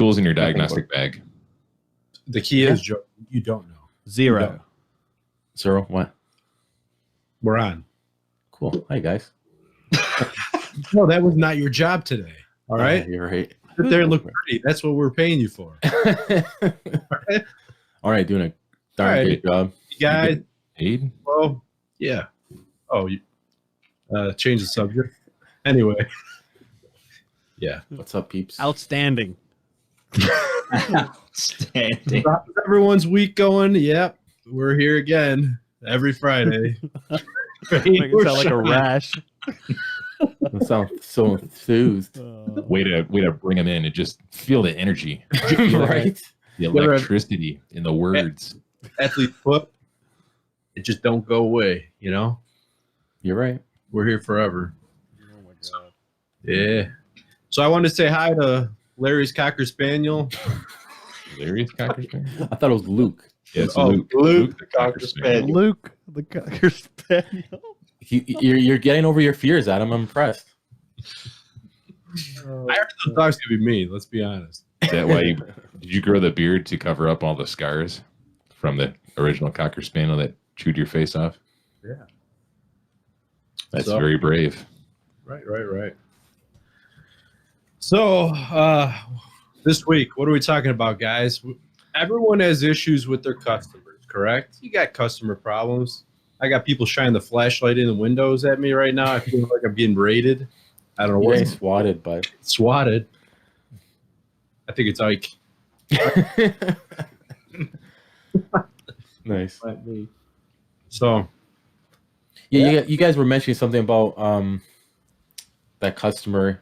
tools in your diagnostic bag? The key is, Joe, you don't know. Zero. Zero? What? We're on. Cool. Hi, guys. No, that was not your job today. All right? You're right. Sit there and look pretty. That's what we're paying you for. All right, doing a darn great job. You guys, Paid? well, yeah. Oh, you change the subject. Anyway. Yeah. What's up, peeps? Outstanding. Outstanding. How's everyone's week going? Yep. We're here again every Friday. Make it sound like a rash. That sounds so enthused. Way to bring them in and just feel the energy. Right? The electricity in the words. Athlete foot. It just don't go away, you know? You're right. We're here forever. Oh my god. Yeah. So I wanted to say hi to Larry's Cocker Spaniel. Hilarious Cocker Spaniel? I thought it was Luke. Yes, Oh, Luke the Cocker Spaniel. Luke, the Cocker Spaniel. You're getting over your fears, Adam. I'm impressed. I heard the dog's going to be mean, let's be honest. Is that why did you grow the beard to cover up all the scars from the original Cocker Spaniel that chewed your face off? Yeah. That's So- very brave. Right. So, this week, what are we talking about, guys? Everyone has issues with their customers, correct? You got customer problems. I got people shining the flashlight in the windows at me right now. I feel like I'm getting raided. I don't know You're what. getting swatted, but Swatted. I think it's Ike. nice. So, Yeah, you guys were mentioning something about that customer.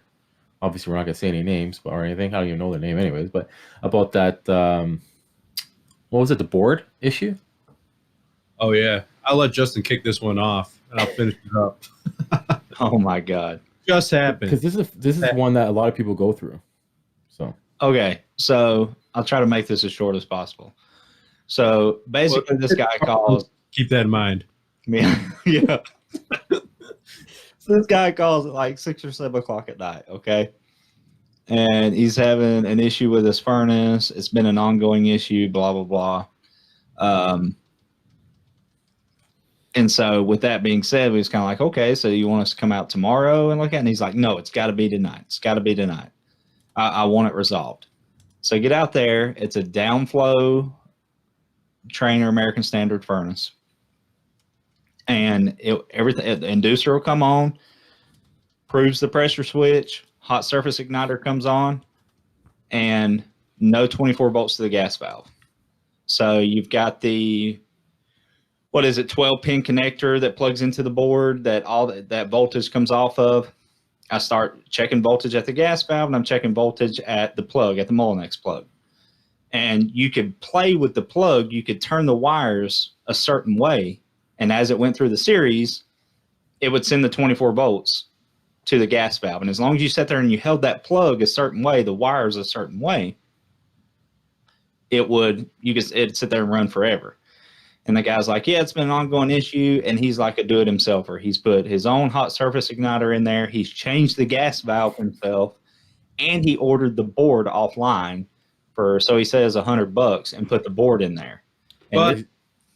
Obviously, we're not gonna say any names, or anything. I don't even know their name, anyways. But about that, what was it? The board issue. oh yeah, I'll let Justin kick this one off, and I'll finish it up. Oh my god. Just happened. Because this is one that a lot of people go through. So Okay, so I'll try to make this as short as possible. So basically, this guy calls Keep that in mind. me. Yeah. So this guy calls at like 6 or 7 o'clock at night. Okay, and he's having an issue with his furnace. It's been an ongoing issue. Blah blah blah. And so with that being said, we was kind of like, okay, so you want us to come out tomorrow and look at it? And he's like, no, it's got to be tonight. It's got to be tonight. I want it resolved. So get out there. It's a downflow Trainer American Standard furnace. And everything, the inducer will come on, proves the pressure switch, hot surface igniter comes on, and no 24 volts to the gas valve. So you've got the 12-pin connector that plugs into the board that all that voltage comes off of. I start checking voltage at the gas valve, and I'm checking voltage at the plug, at the Molinex plug. And you could play with the plug. You could turn the wires a certain way, and as it went through the series, it would send the 24 volts to the gas valve. And as long as you sat there and you held that plug a certain way, the wires a certain way, it'd sit there and run forever. And the guy's like, yeah, it's been an ongoing issue. And he's like a do-it-himselfer. He's put his own hot surface igniter in there. He's changed the gas valve himself. And he ordered the board offline so he says $100 and put the board in there. And But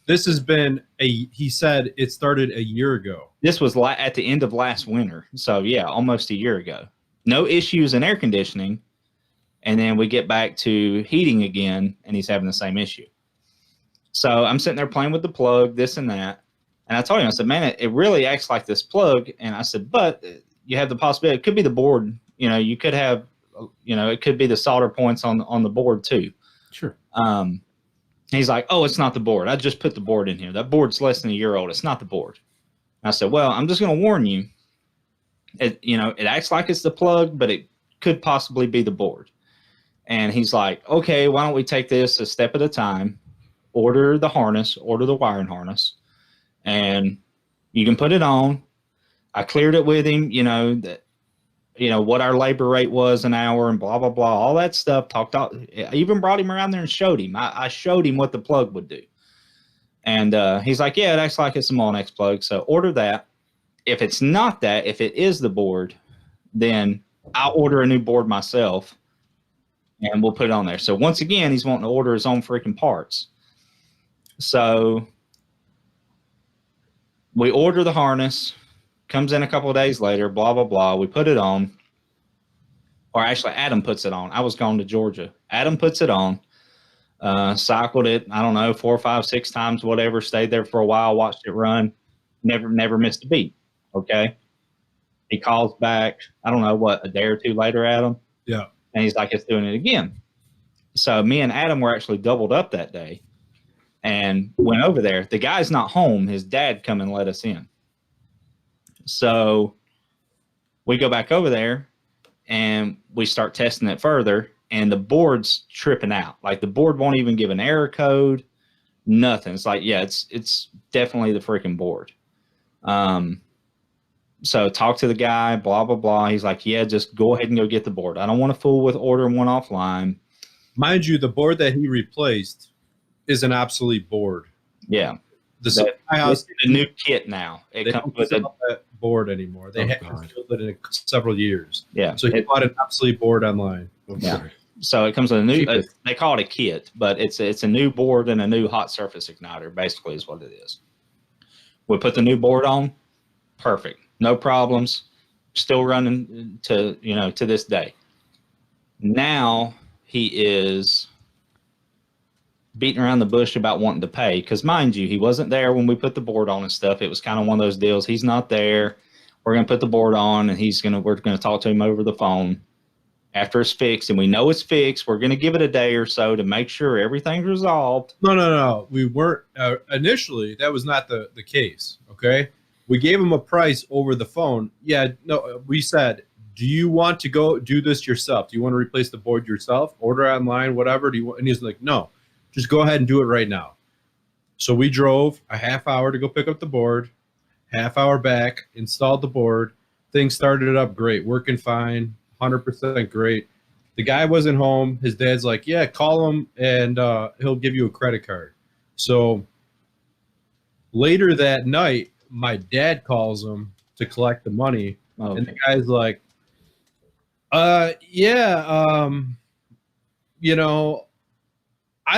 this has been he said it started a year ago. this was at the end of last winter. So yeah, almost a year ago. No issues in air conditioning. And then we get back to heating again, and he's having the same issue. So I'm sitting there playing with the plug, this and that. And I told him, I said, man, it really acts like this plug. And I said, but you have the possibility, it could be the board. You know, you could have, it could be the solder points on the board too. sure. He's like, oh, it's not the board. I just put the board in here. That board's less than a year old. It's not the board. I said, well, I'm just going to warn you. It acts like it's the plug, but it could possibly be the board. And he's like, okay, why don't we take this a step at a time? Order the harness, order the wiring harness, and you can put it on. I cleared it with him, what our labor rate was an hour and blah, blah, blah, all that stuff. I even brought him around there and showed him. I showed him what the plug would do. And he's like, yeah, it acts like it's a Molinex plug. So order that. If it's not that, if it is the board, then I'll order a new board myself and we'll put it on there. So once again, he's wanting to order his own freaking parts. So we order the harness, comes in a couple of days later, blah, blah, blah. We put it on. Or actually, Adam puts it on. I was gone to Georgia. Adam puts it on, cycled it, I don't know, 4, 5, 6 times, whatever, stayed there for a while, watched it run, never missed a beat. Okay. He calls back, I don't know, what, a day or two later, Adam? Yeah. And he's like, it's doing it again. So me and Adam were actually doubled up that day and went over there. The guy's not home. His dad come and let us in. So we go back over there and we start testing it further, and the board's tripping out. Like the board won't even give an error code, nothing. It's like, yeah, it's definitely the freaking board. So talk to the guy, blah, blah, blah. He's like, yeah, just go ahead and go get the board. I don't want to fool with ordering one offline. Mind you, the board that he replaced is an obsolete board. Yeah. This It's a new kit now. It they comes don't with a, sell that board anymore. They haven't filled it in several years. yeah. So he bought an obsolete board online. Yeah. So it comes with a new, Cheapest. they call it a kit, but it's a new board and a new hot surface igniter, basically is what it is. We put the new board on, perfect. No problems. Still running to, to this day. Now he is beating around the bush about wanting to pay, because mind you, he wasn't there when we put the board on and stuff. It was kind of one of those deals. He's not there. We're going to put the board on, and we're going to talk to him over the phone after it's fixed, and we know it's fixed. We're going to give it a day or so to make sure everything's resolved. No. We weren't initially. That was not the case. Okay, we gave him a price over the phone. Yeah, no, we said, do you want to go do this yourself? Do you want to replace the board yourself? Order online, whatever. Do you want? And he's like, no, just go ahead and do it right now. So we drove a half hour to go pick up the board, half hour back, installed the board. Things started up great, working fine, 100% great. The guy wasn't home. His dad's like, yeah, call him and he'll give you a credit card. So later that night, my dad calls him to collect the money. Oh, And the guy's like, I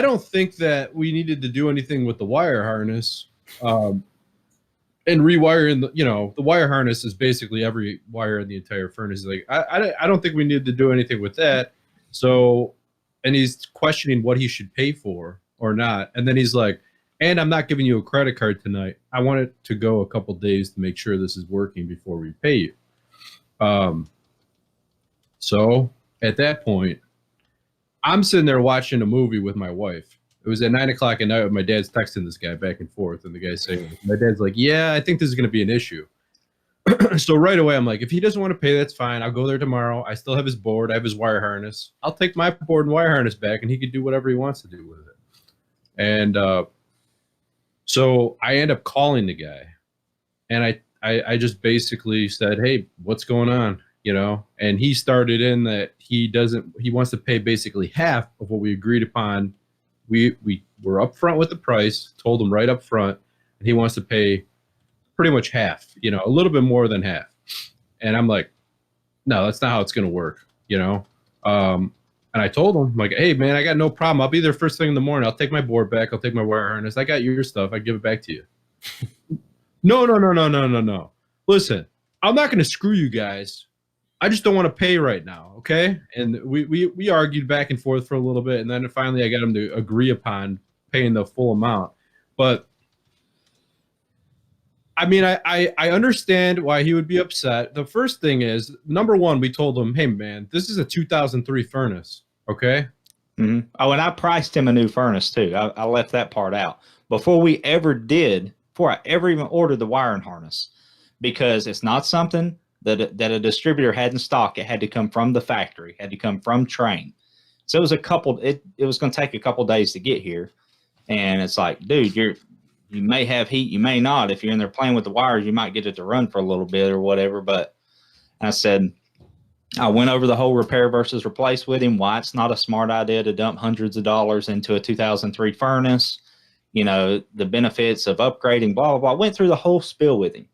don't think that we needed to do anything with the wire harness. And rewiring the wire harness is basically every wire in the entire furnace. Like, I don't think we needed to do anything with that. So, and he's questioning what he should pay for or not. And then he's like, and I'm not giving you a credit card tonight. I want it to go a couple days to make sure this is working before we pay you. So at that point, I'm sitting there watching a movie with my wife. It was at 9 o'clock at night. My dad's texting this guy back and forth, and the guy's saying, my dad's like, yeah, I think this is going to be an issue. So right away, I'm like, if he doesn't want to pay, that's fine. I'll go there tomorrow. I still have his board. I have his wire harness. I'll take my board and wire harness back, and he can do whatever he wants to do with it. And so I end up calling the guy, and I just basically said, hey, what's going on? And he started in that he wants to pay basically half of what we agreed upon. We were up front with the price, told him right up front, and he wants to pay pretty much half, a little bit more than half. And I'm like, no, that's not how it's going to work, And I told him, I'm like, hey, man, I got no problem. I'll be there first thing in the morning. I'll take my board back. I'll take my wire harness. I got your stuff. I give it back to you. No. Listen, I'm not going to screw you guys. I just don't want to pay right now, okay? And we argued back and forth for a little bit, and then finally I got him to agree upon paying the full amount. But I mean, I understand why he would be upset. The first thing is, number one, we told him, hey, man, this is a 2003 furnace, okay? Mm-hmm. Oh, and I priced him a new furnace too. I left that part out before I ever even ordered the wiring harness, because it's not something that a distributor had in stock. It had to come from the factory, had to come from Train. So it was it was going to take a couple days to get here. And it's like, dude, you may have heat, you may not. If you're in there playing with the wires, you might get it to run for a little bit or whatever. But I went over the whole repair versus replace with him, why it's not a smart idea to dump hundreds of dollars into a 2003 furnace, the benefits of upgrading, blah, blah, blah. I went through the whole spiel with him,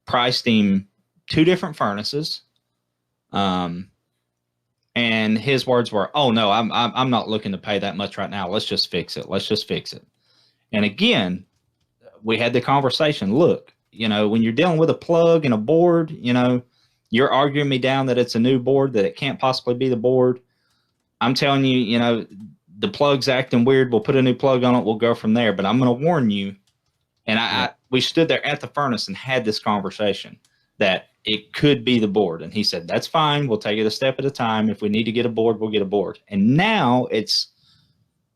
priced him 2 different furnaces, And his words were, "Oh no, I'm not looking to pay that much right now. Let's just fix it. Let's just fix it." And again, we had the conversation. Look, when you're dealing with a plug and a board, you're arguing me down that it's a new board, that it can't possibly be the board. I'm telling you, the plug's acting weird. We'll put a new plug on it. We'll go from there. But I'm going to warn you. And we stood there at the furnace and had this conversation that it could be the board. And he said, "That's fine. We'll take it a step at a time. If we need to get a board, we'll get a board." And now it's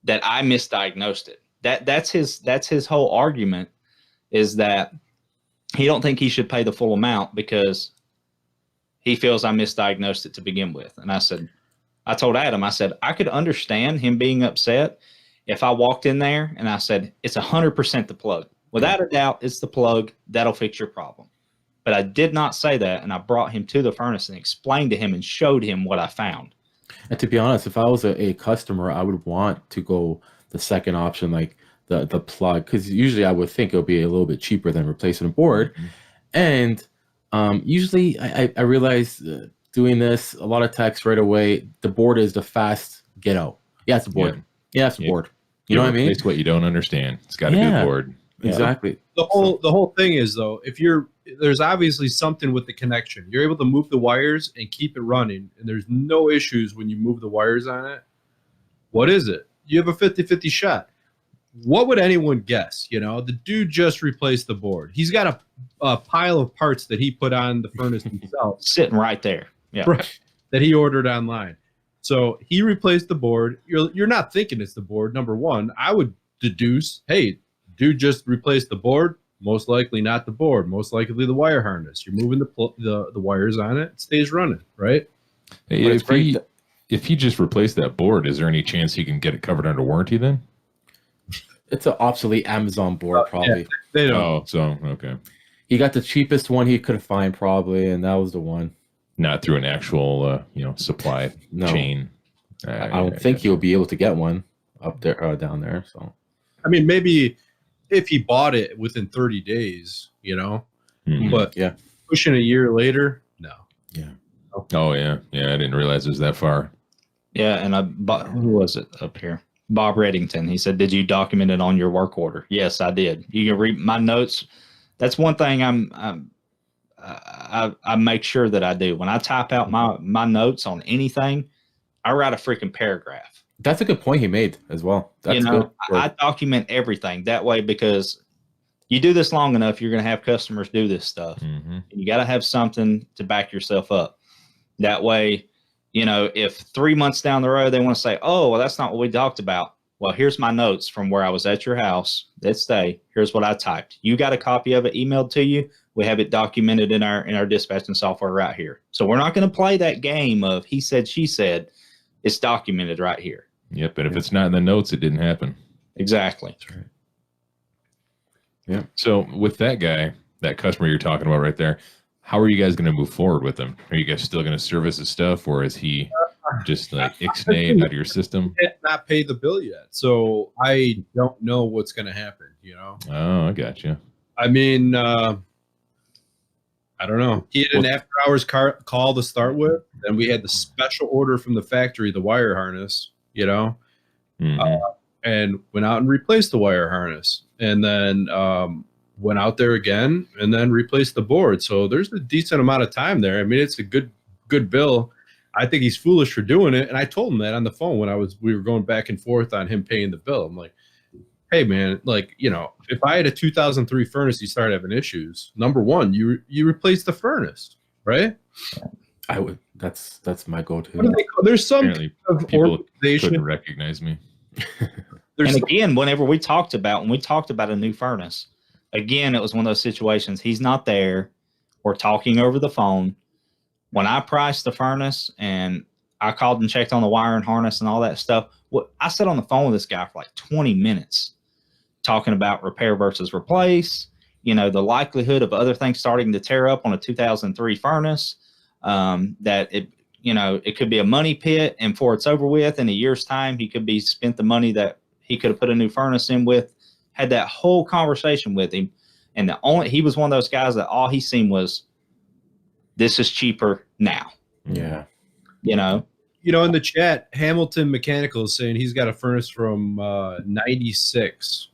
that I misdiagnosed it. That's his whole argument, is that he don't think he should pay the full amount because he feels I misdiagnosed it to begin with. And I told Adam, I said, I could understand him being upset if I walked in there and I said, "It's 100% the plug. Without a doubt, it's the plug. That'll fix your problem." But I did not say that, and I brought him to the furnace and explained to him and showed him what I found. And to be honest, if I was a customer, I would want to go the second option, like the plug, because usually I would think it would be a little bit cheaper than replacing a board. Mm-hmm. And usually I realize doing this, a lot of techs right away, the board is the fast get out. Yeah, it's a board. Yeah, it's a board. You know what I mean? It's what you don't understand. It's got to be a board. Exactly. The whole thing is, though, there's obviously something with the connection. You're able to move the wires and keep it running, and there's no issues when you move the wires on it. What is it? You have a 50-50 shot. What would anyone guess? The dude just replaced the board. He's got a pile of parts that he put on the furnace himself. Sitting right there. Yeah. Right. That he ordered online. So he replaced the board. You're not thinking it's the board, number one. I would deduce, hey, dude just replaced the board. Most likely not the board. Most likely the wire harness. You're moving the wires on it. It stays running, right? Hey, if he just replaced that board, is there any chance he can get it covered under warranty then? It's an obsolete Amazon board, probably. Yeah, they don't. Oh, so okay. He got the cheapest one he could find, probably, and that was the one. Not through an actual, supply chain. I don't think he'll be able to get one up there, down there. So, I mean, maybe if he bought it within 30 days, Mm-hmm. but pushing a year later, no. Yeah. Oh yeah, I didn't realize it was that far. Yeah, and who was it up here? Bob Reddington. He said, "Did you document it on your work order?" Yes, I did. You can read my notes. That's one thing I make sure that I do. When I type out my notes on anything, I write a freaking paragraph. That's a good point he made as well. That's good. I document everything that way, because you do this long enough, you're going to have customers do this stuff. Mm-hmm. You got to have something to back yourself up. That way, if 3 months down the road, they want to say, "Oh, well, that's not what we talked about." Well, here's my notes from where I was at your house that day. Here's what I typed. You got a copy of it emailed to you. We have it documented in our dispatching software right here. So we're not going to play that game of he said, she said. It's documented right here. Yep. And if it's not in the notes, it didn't happen. Exactly. That's right. Yeah. So with that guy, that customer you're talking about right there, how are you guys going to move forward with him? Are you guys still going to service his stuff, or is he just like ixnayed out of your system? Not pay the bill yet, so I don't know what's going to happen. Oh, I got you. I mean, I don't know. He had an after-hours call to start with, and we had the special order from the factory, the wire harness. Mm-hmm. And went out and replaced the wire harness, and then went out there again and then replaced the board. So there's a decent amount of time there. I mean, it's a good bill. I think he's foolish for doing it. And I told him that on the phone when we were going back and forth on him paying the bill. I'm like, hey man, if I had a 2003 furnace, you started having issues. Number one, you replace the furnace, right? I would. That's my go-to. There's some people organization couldn't recognize me. And again, when we talked about a new furnace, again, it was one of those situations. He's not there. We're talking over the phone. When I priced the furnace and I called and checked on the wire and harness and all that stuff, I sat on the phone with this guy for like 20 minutes talking about repair versus replace, the likelihood of other things starting to tear up on a 2003 furnace, that it could be a money pit, and before it's over with in a year's time, he could be spent the money that he could have put a new furnace in with. Had that whole conversation with him, and he was one of those guys that all he seen was, this is cheaper now. Yeah. in the chat, Hamilton Mechanical is saying he's got a furnace from 96.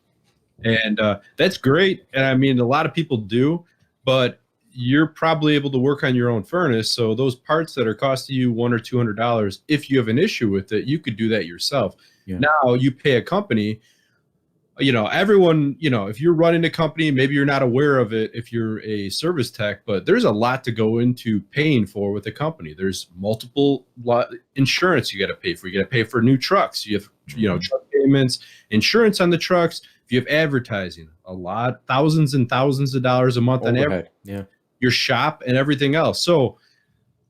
And that's great. And I mean, a lot of people do, but you're probably able to work on your own furnace. So those parts that are costing you $100 or $200, if you have an issue with it, you could do that yourself. Yeah. Now you pay a company. Everyone, if you're running a company, maybe you're not aware of it if you're a service tech, but there's a lot to go into paying for with a company. There's multiple insurance you got to pay for. You got to pay for new trucks. You have, truck payments, insurance on the trucks. If you have advertising, thousands and thousands of dollars a month on Overhead. Yeah. your shop and everything else. So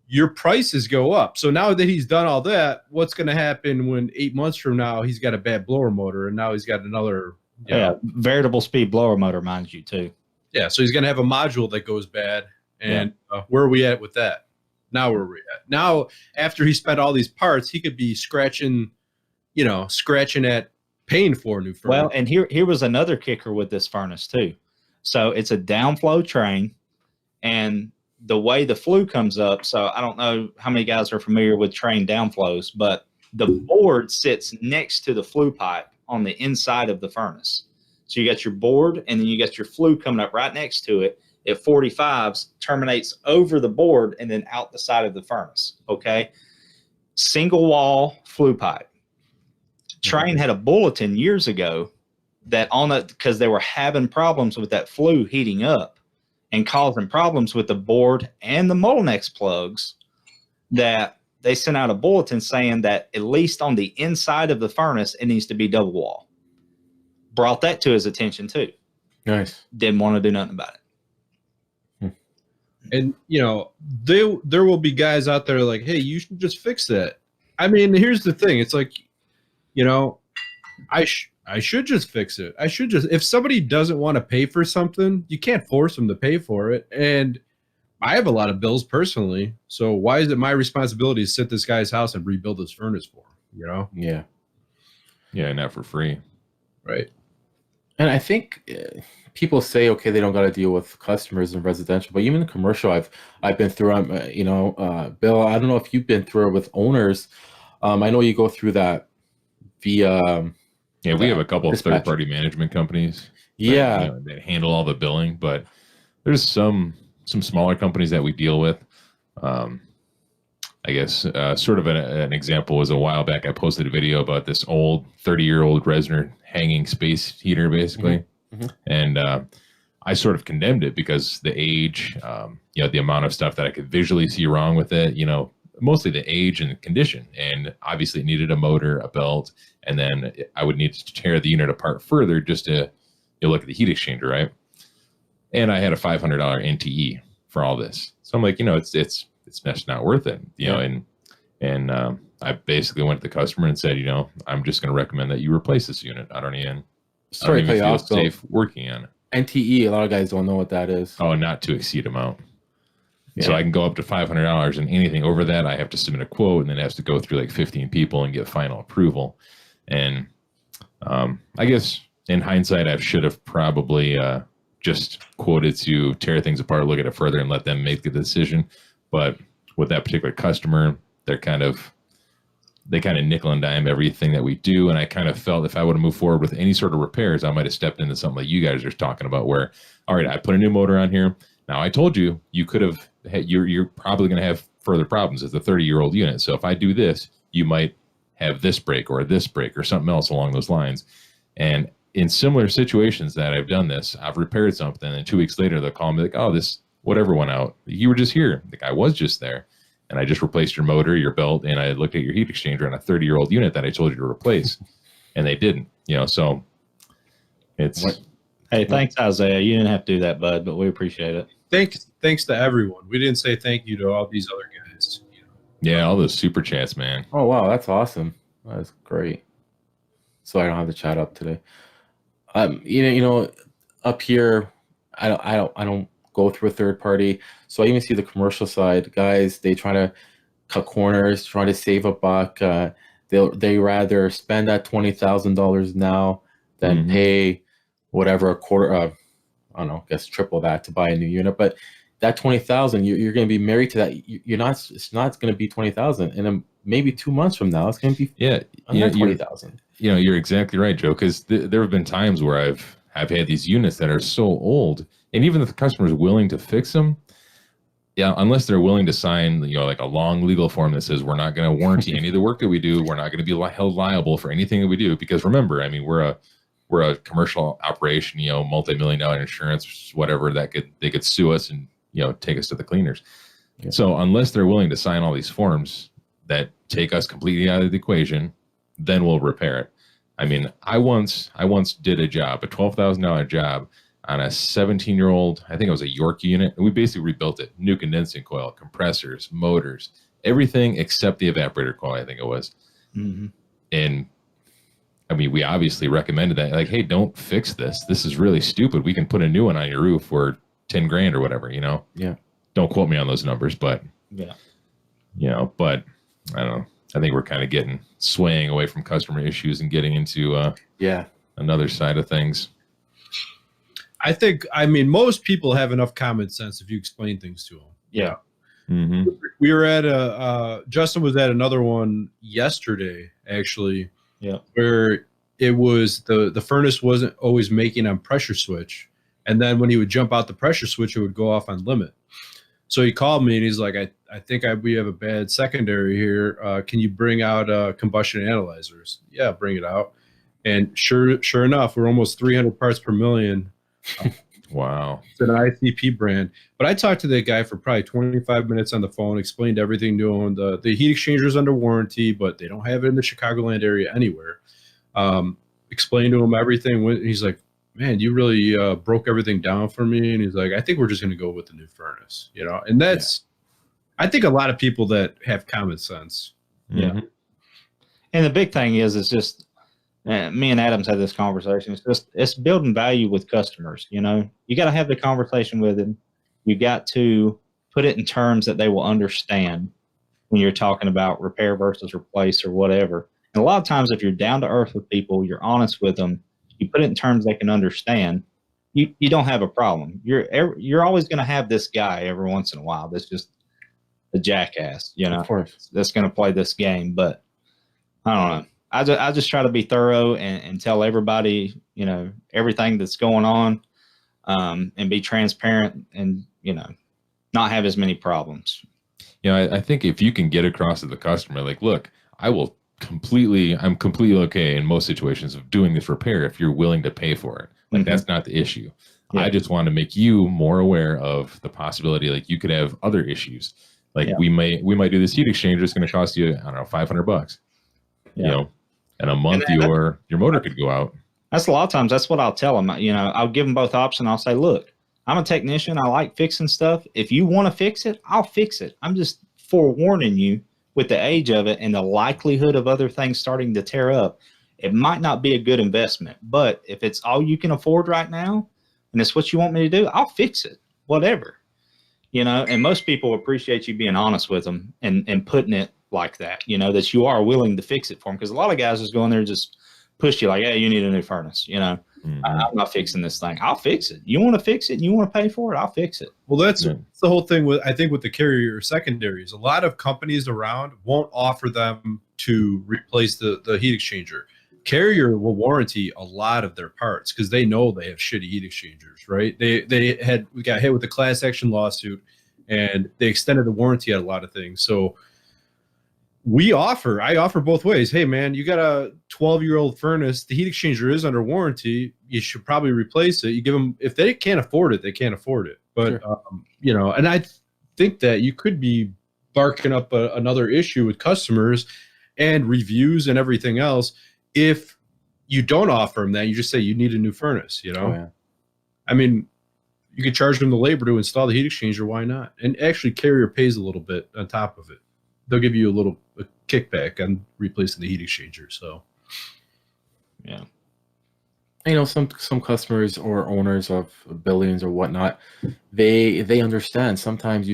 your prices go up. So now that he's done all that, what's going to happen when 8 months from now he's got a bad blower motor and now he's got another variable speed blower motor, mind you, too. Yeah, so he's going to have a module that goes bad. And where are we at with that? Now where are we at? Now, after he spent all these parts, he could be scratching at paying for a new furnace. Well, and here was another kicker with this furnace, too. So it's a downflow train, and the way the flue comes up, so I don't know how many guys are familiar with train downflows, but the board sits next to the flue pipe on the inside of the furnace. So you got your board, and then you got your flue coming up right next to it. It 45s, terminates over the board, and then out the side of the furnace, okay? Single wall flue pipe. Train had a bulletin years ago that because they were having problems with that flue heating up and causing problems with the board and the Molenex plugs, that they sent out a bulletin saying that at least on the inside of the furnace, it needs to be double wall. Brought that to his attention too. Nice. Didn't want to do nothing about it. And, there will be guys out there like, hey, you should just fix that. I mean, here's the thing. It's like, I should just fix it. If somebody doesn't want to pay for something, you can't force them to pay for it. And I have a lot of bills personally. So why is it my responsibility to sit this guy's house and rebuild his furnace for him, Yeah. Yeah, not for free. Right. And I think people say, okay, they don't got to deal with customers in residential, but even in commercial, I've been through. Bill, I don't know if you've been through it with owners. I know you go through that via. Yeah, we have a couple of dispatch. third-party management companies. Yeah, that handle all the billing, but there's some smaller companies that we deal with. I guess sort of an example was a while back. I posted a video about this old 30-year-old Resner hanging space heater, basically, and I sort of condemned it because the age, the amount of stuff that I could visually see wrong with it, mostly the age and condition, and obviously it needed a motor, a belt, and then I would need to tear the unit apart further just to look at the heat exchanger, right? And I had a $500 NTE for all this, so I'm like, it's just not worth it, and I basically went to the customer and said, I'm just going to recommend that you replace this unit. I don't even feel safe working on it. NTE, a lot of guys don't know what that is. Oh, not to exceed amount. Yeah. So I can go up to $500, and anything over that, I have to submit a quote, and then it has to go through like 15 people and get final approval. And I guess in hindsight, I should have probably just quoted to tear things apart, look at it further, and let them make the decision. But with that particular customer, they kind of nickel and dime everything that we do. And I kind of felt if I would have moved forward with any sort of repairs, I might have stepped into something like you guys are talking about, where, all right, I put a new motor on here. Now I told you, you could have, you're probably going to have further problems as a 30-year-old unit. So if I do this, you might have this break or something else along those lines. And in similar situations that I've done this, I've repaired something, and 2 weeks later they'll call me like, oh, this whatever went out. You were just here. Like, I was just there. And I just replaced your motor, your belt, and I looked at your heat exchanger on a 30-year-old unit that I told you to replace. And they didn't, so it's... Hey, thanks, Isaiah. You didn't have to do that, bud, but we appreciate it. Thanks to everyone. We didn't say thank you to all these other guys. Yeah, all those super chats, man. Oh, wow, that's awesome. That's great. So I don't have the chat up today. Up here, I don't go through a third party. So I even see the commercial side guys. They try to cut corners, try to save a buck. They rather spend that $20,000 now than pay whatever a quarter. I don't know, I guess triple that to buy a new unit. But that $20,000, you're going to be married to that. You're not. It's not going to be $20,000. And then maybe 2 months from now, it's going to be Yeah, another you're, 20,000. you're exactly right, Joe. Because there have been times where I've had these units that are so old, and even if the customer is willing to fix them, yeah, unless they're willing to sign, like a long legal form that says we're not going to warranty any of the work that we do, we're not going to be held liable for anything that we do. Because remember, I mean, we're a commercial operation, multi-million-dollar insurance, whatever they could sue us and take us to the cleaners. Yeah. So unless they're willing to sign all these forms that take us completely out of the equation, then we'll repair it. I mean, I once did a $12,000 job on a 17-year-old, I think it was a York unit, and we basically rebuilt it. New condensing coil, compressors, motors, everything except the evaporator coil, I think it was. Mm-hmm. And I mean, we obviously recommended that, like, hey, don't fix this. This is really stupid. We can put a new one on your roof for 10 grand or whatever, Yeah. Don't quote me on those numbers, but Yeah. But I don't know. I think we're kind of swaying away from customer issues and getting into another side of things. I mean, most people have enough common sense if you explain things to them. Yeah. Mm-hmm. We were at Justin was at another one yesterday, actually. Yeah. Where it was the furnace wasn't always making on pressure switch. And then when he would jump out the pressure switch, it would go off on limit. So he called me and he's like, I think we have a bad secondary here. Can you bring out combustion analyzers? Yeah, bring it out. And sure enough, we're almost 300 parts per million. Wow. It's an ICP brand. But I talked to that guy for probably 25 minutes on the phone, explained everything to him. The heat exchanger is under warranty, but they don't have it in the Chicagoland area anywhere. Explained to him everything. He's like, man, you really broke everything down for me. And he's like, I think we're just going to go with the new furnace, and that's, I think a lot of people that have common sense. Mm-hmm. Yeah. And the big thing is just, me and Adams had this conversation. It's building value with customers. You got to have the conversation with them. You got to put it in terms that they will understand when you're talking about repair versus replace or whatever. And a lot of times, if you're down to earth with people, you're honest with them, you put it in terms they can understand, you don't have a problem. You're always going to have this guy every once in a while that's just a jackass, Of course. that's going to play this game. But I don't know. I just try to be thorough and tell everybody, everything that's going on, and be transparent and, not have as many problems. I think if you can get across to the customer, like, look, I'm completely okay in most situations of doing this repair if you're willing to pay for it. Like, that's not the issue. Yeah. I just want to make you more aware of the possibility, like, you could have other issues. Like, we might do this heat exchanger. It's going to cost you, I don't know, $500. Yeah. In a month, your motor could go out. That's a lot of times. That's what I'll tell them. I'll give them both options. I'll say, look, I'm a technician. I like fixing stuff. If you want to fix it, I'll fix it. I'm just forewarning you with the age of it and the likelihood of other things starting to tear up. It might not be a good investment, but if it's all you can afford right now and it's what you want me to do, I'll fix it, whatever. And most people appreciate you being honest with them and putting it like that, that you are willing to fix it for them. Because a lot of guys just go in there and just push you like, hey, you need a new furnace. I'm not fixing this thing. I'll fix it. You want to fix it and you want to pay for it, I'll fix it. Well, that's the whole thing with the carrier secondaries. A lot of companies around won't offer them to replace the heat exchanger. Carrier will warranty a lot of their parts because they know they have shitty heat exchangers, right? We got hit with a class action lawsuit and they extended the warranty on a lot of things. So I offer both ways. Hey man, you got a 12-year-old furnace. The heat exchanger is under warranty. You should probably replace it. You give them, if they can't afford it, they can't afford it. But, Sure. And I think that you could be barking up another issue with customers and reviews and everything else. If you don't offer them that, you just say you need a new furnace, Oh, yeah. I mean, you could charge them the labor to install the heat exchanger. Why not? And actually Carrier pays a little bit on top of it. They'll give you a kickback on replacing the heat exchanger. So, Yeah. Some customers or owners of buildings or whatnot, they understand. Sometimes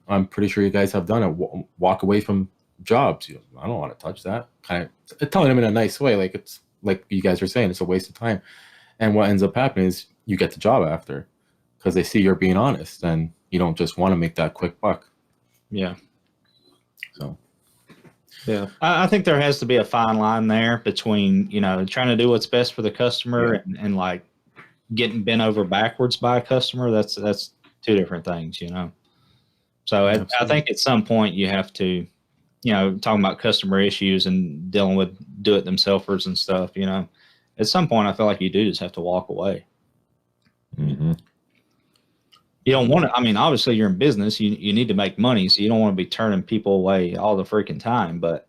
I'm pretty sure you guys have done it, walk away from jobs. I don't want to touch that. Kind of telling them in a nice way, like it's like you guys are saying, it's a waste of time. And what ends up happening is you get the job after because they see you're being honest and you don't just want to make that quick buck. Yeah. So, Yeah, I think there has to be a fine line there between, you know, trying to do what's best for the customer and like getting bent over backwards by a customer. That's two different things, you know. So I think at some point you have to, you know, talking about customer issues and dealing with do-it-themselfers and stuff, you know, at some point I feel like you do just have to walk away. Mm-hmm. You don't want to, I mean, obviously you're in business, you need to make money, so you don't want to be turning people away all the freaking time, but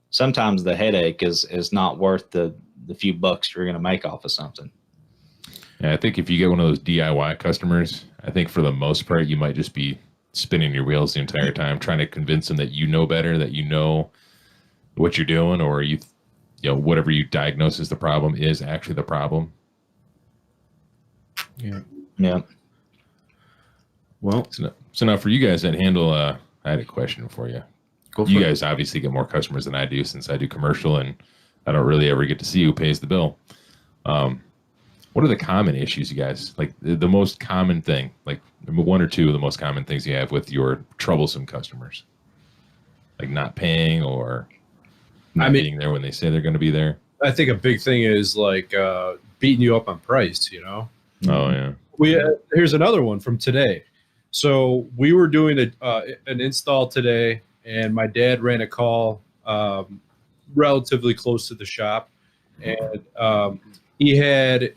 sometimes the headache is not worth the few bucks you're going to make off of something. Yeah, I think if you get one of those DIY customers, I think for the most part, you might just be spinning your wheels the entire time, trying to convince them that you know better, that you know what you're doing, or you know, whatever you diagnose as the problem is actually the problem. Yeah. Yeah. Well, So now for you guys that handle, I had a question for you. You guys obviously get more customers than I do, since I do commercial and I don't really ever get to see who pays the bill. What are the common issues you guys, like the most common thing, like one or two of the most common things you have with your troublesome customers? Like not paying or not being there when they say they're going to be there? I think a big thing is like beating you up on price, you know? Oh, yeah. Here's another one from today. So we were doing an install today, and my dad ran a call relatively close to the shop, and he had,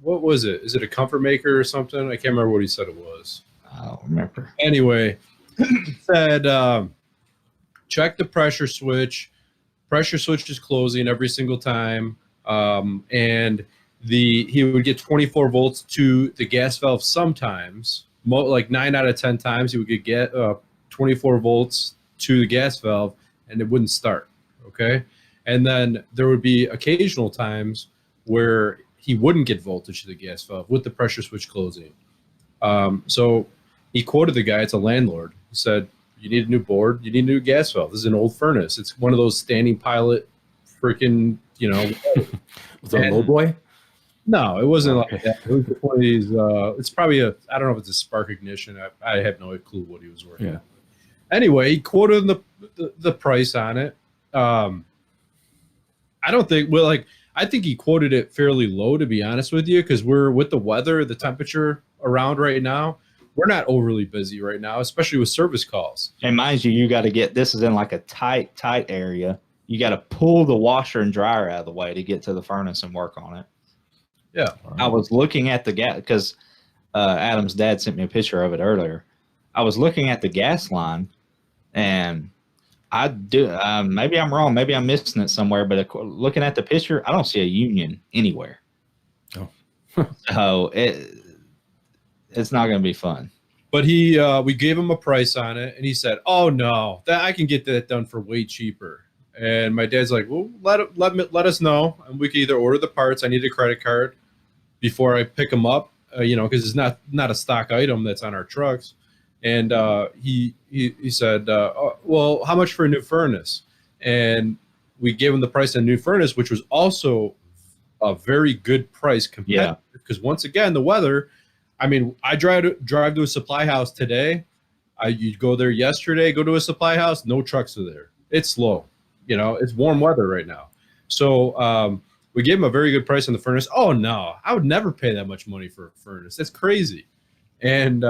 what was it? Is it a comfort maker or something? I can't remember what he said it was. I don't remember. Anyway, he said, check the pressure switch. Pressure switch is closing every single time, and he would get 24 volts to the gas valve sometimes. Like 9 out of 10 times he would get 24 volts to the gas valve, and it wouldn't start. Okay. And then there would be occasional times where he wouldn't get voltage to the gas valve with the pressure switch closing. So he quoted the guy, it's a landlord. He said, you need a new board, you need a new gas valve. This is an old furnace. It's one of those standing pilot freaking, you know. Was that a low boy? No, it wasn't like that. It was one of these, it's probably I don't know if it's a spark ignition. I have no clue what he was working on. Anyway, he quoted the price on it. I don't think, I think he quoted it fairly low, to be honest with you, because we're with the weather, the temperature around right now, we're not overly busy right now, especially with service calls. And mind you, you got to this is in like a tight area. You got to pull the washer and dryer out of the way to get to the furnace and work on it. Yeah. I was looking at the gas, because Adam's dad sent me a picture of it earlier. I was looking at the gas line, and I do, maybe I'm wrong, maybe I'm missing it somewhere, but looking at the picture, I don't see a union anywhere. Oh. So it's not going to be fun. But we gave him a price on it, and he said, "Oh no, I can get that done for way cheaper." And my dad's like, "Well, let us know, and we can either order the parts. I need a credit card before I pick them up, you know, because it's not a stock item that's on our trucks." And he said, "Oh, well, how much for a new furnace?" And we gave him the price of a new furnace, which was also a very good price competitive. Because once again, the weather. I mean, I drive to a supply house today. You go there yesterday, go to a supply house, no trucks are there. It's slow. You know, it's warm weather right now. So we gave him a very good price on the furnace. Oh, no, I would never pay that much money for a furnace. That's crazy. And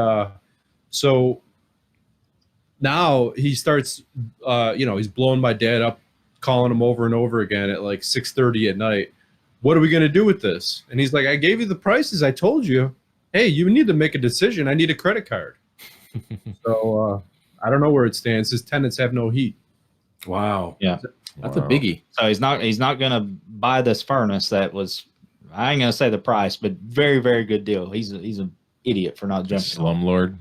so now he starts, you know, he's blowing my dad up, calling him over and over again at like 6:30 at night. What are we going to do with this? And he's like, I gave you the prices. I told you. Hey, you need to make a decision. I need a credit card. So I don't know where it stands. His tenants have no heat. Wow. Yeah. That's a biggie. So he's not going to buy this furnace that was, I ain't going to say the price, but very, very good deal. He's an idiot for not jumping. Slumlord.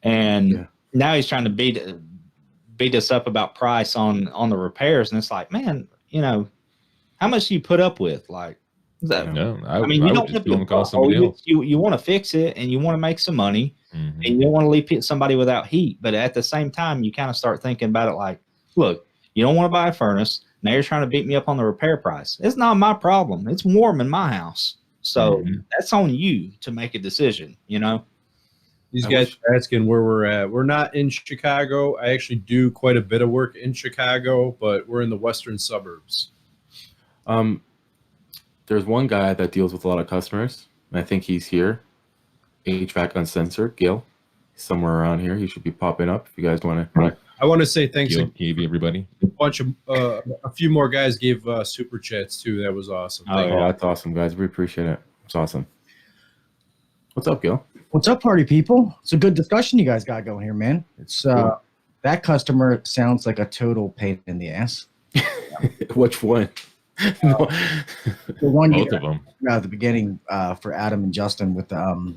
And now he's trying to beat us up about price on the repairs. And it's like, man, you know, how much do you put up with? Like, No, I mean, you don't have to call somebody else. You want to fix it, and you want to make some money, and you don't want to leave somebody without heat. But at the same time, you kind of start thinking about it like, look, you don't want to buy a furnace. Now you're trying to beat me up on the repair price. It's not my problem. It's warm in my house. So that's on you to make a decision, you know? These I guys wish- are asking where we're at. We're not in Chicago. I actually do quite a bit of work in Chicago, but we're in the western suburbs. There's one guy that deals with a lot of customers, and I think he's here. HVAC Uncensored, Gil. He's somewhere around here. He should be popping up if you guys want to. I want to say thanks Gil, gave everybody. a bunch of a few more guys gave super chats too. That was awesome. Oh, Thank you. Oh, that's awesome, guys. We appreciate it. It's awesome. What's up, Gil? What's up, party people? It's a good discussion you guys got going here, man. It's Cool. that customer sounds like a total pain in the ass. Which one? No. The one you Both of them. at the beginning for Adam and Justin with the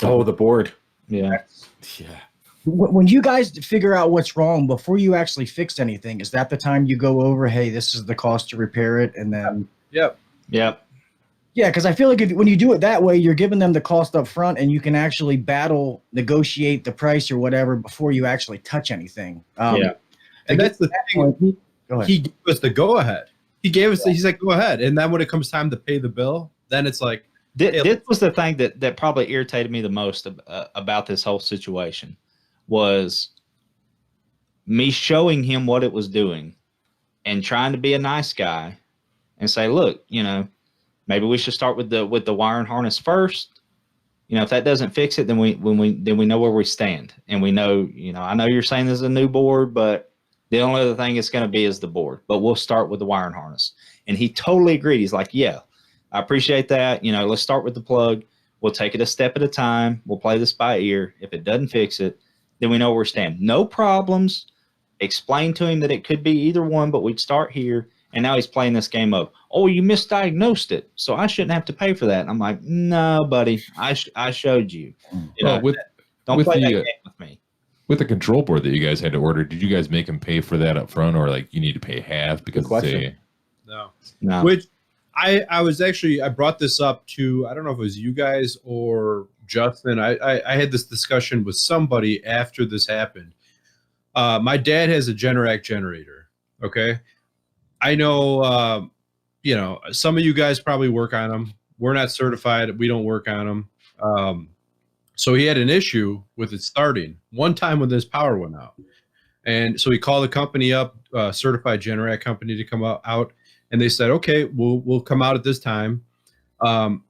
Oh, the board. Yeah. Yeah. when you guys figure out what's wrong before you actually fix anything, is that the time you go over, hey, this is the cost to repair it, and then Yep. Yep. yeah, because I feel like when you do it that way, you're giving them the cost up front, and you can actually negotiate the price or whatever before you actually touch anything. Yeah. And that's the thing. Go ahead. He gave us the go ahead. He gave us. He's like, go ahead. And then when it comes time to pay the bill, then it's like, This was the thing that probably irritated me the most about this whole situation was me showing him what it was doing and trying to be a nice guy and say, look, maybe we should start with the wire and harness first. If that doesn't fix it, then we know where we stand, and we know, I know you're saying there's a new board, but the only other thing it's going to be is the board, but we'll start with the wire and harness. And he totally agreed. He's like, yeah, I appreciate that. Let's start with the plug. We'll take it a step at a time. We'll play this by ear. If it doesn't fix it, then we know where we stand. No problems. Explain to him that it could be either one, but we'd start here. And now he's playing this game of, oh, you misdiagnosed it, so I shouldn't have to pay for that. And I'm like, no, buddy, I showed you. Well, Don't with play that the, game with me. with the control board that you guys had to order, did you guys make them pay for that up front, or like you need to pay half because Good it's question. no. No. Which I was actually, I brought this up to, I don't know if it was you guys or Justin. I had this discussion with somebody after this happened. My dad has a Generac generator. Okay. I know, some of you guys probably work on them. We're not certified. We don't work on them. So he had an issue with it starting one time when his power went out. And so he called the company up, certified Generac company, to come out. And they said, okay, we'll come out at this time.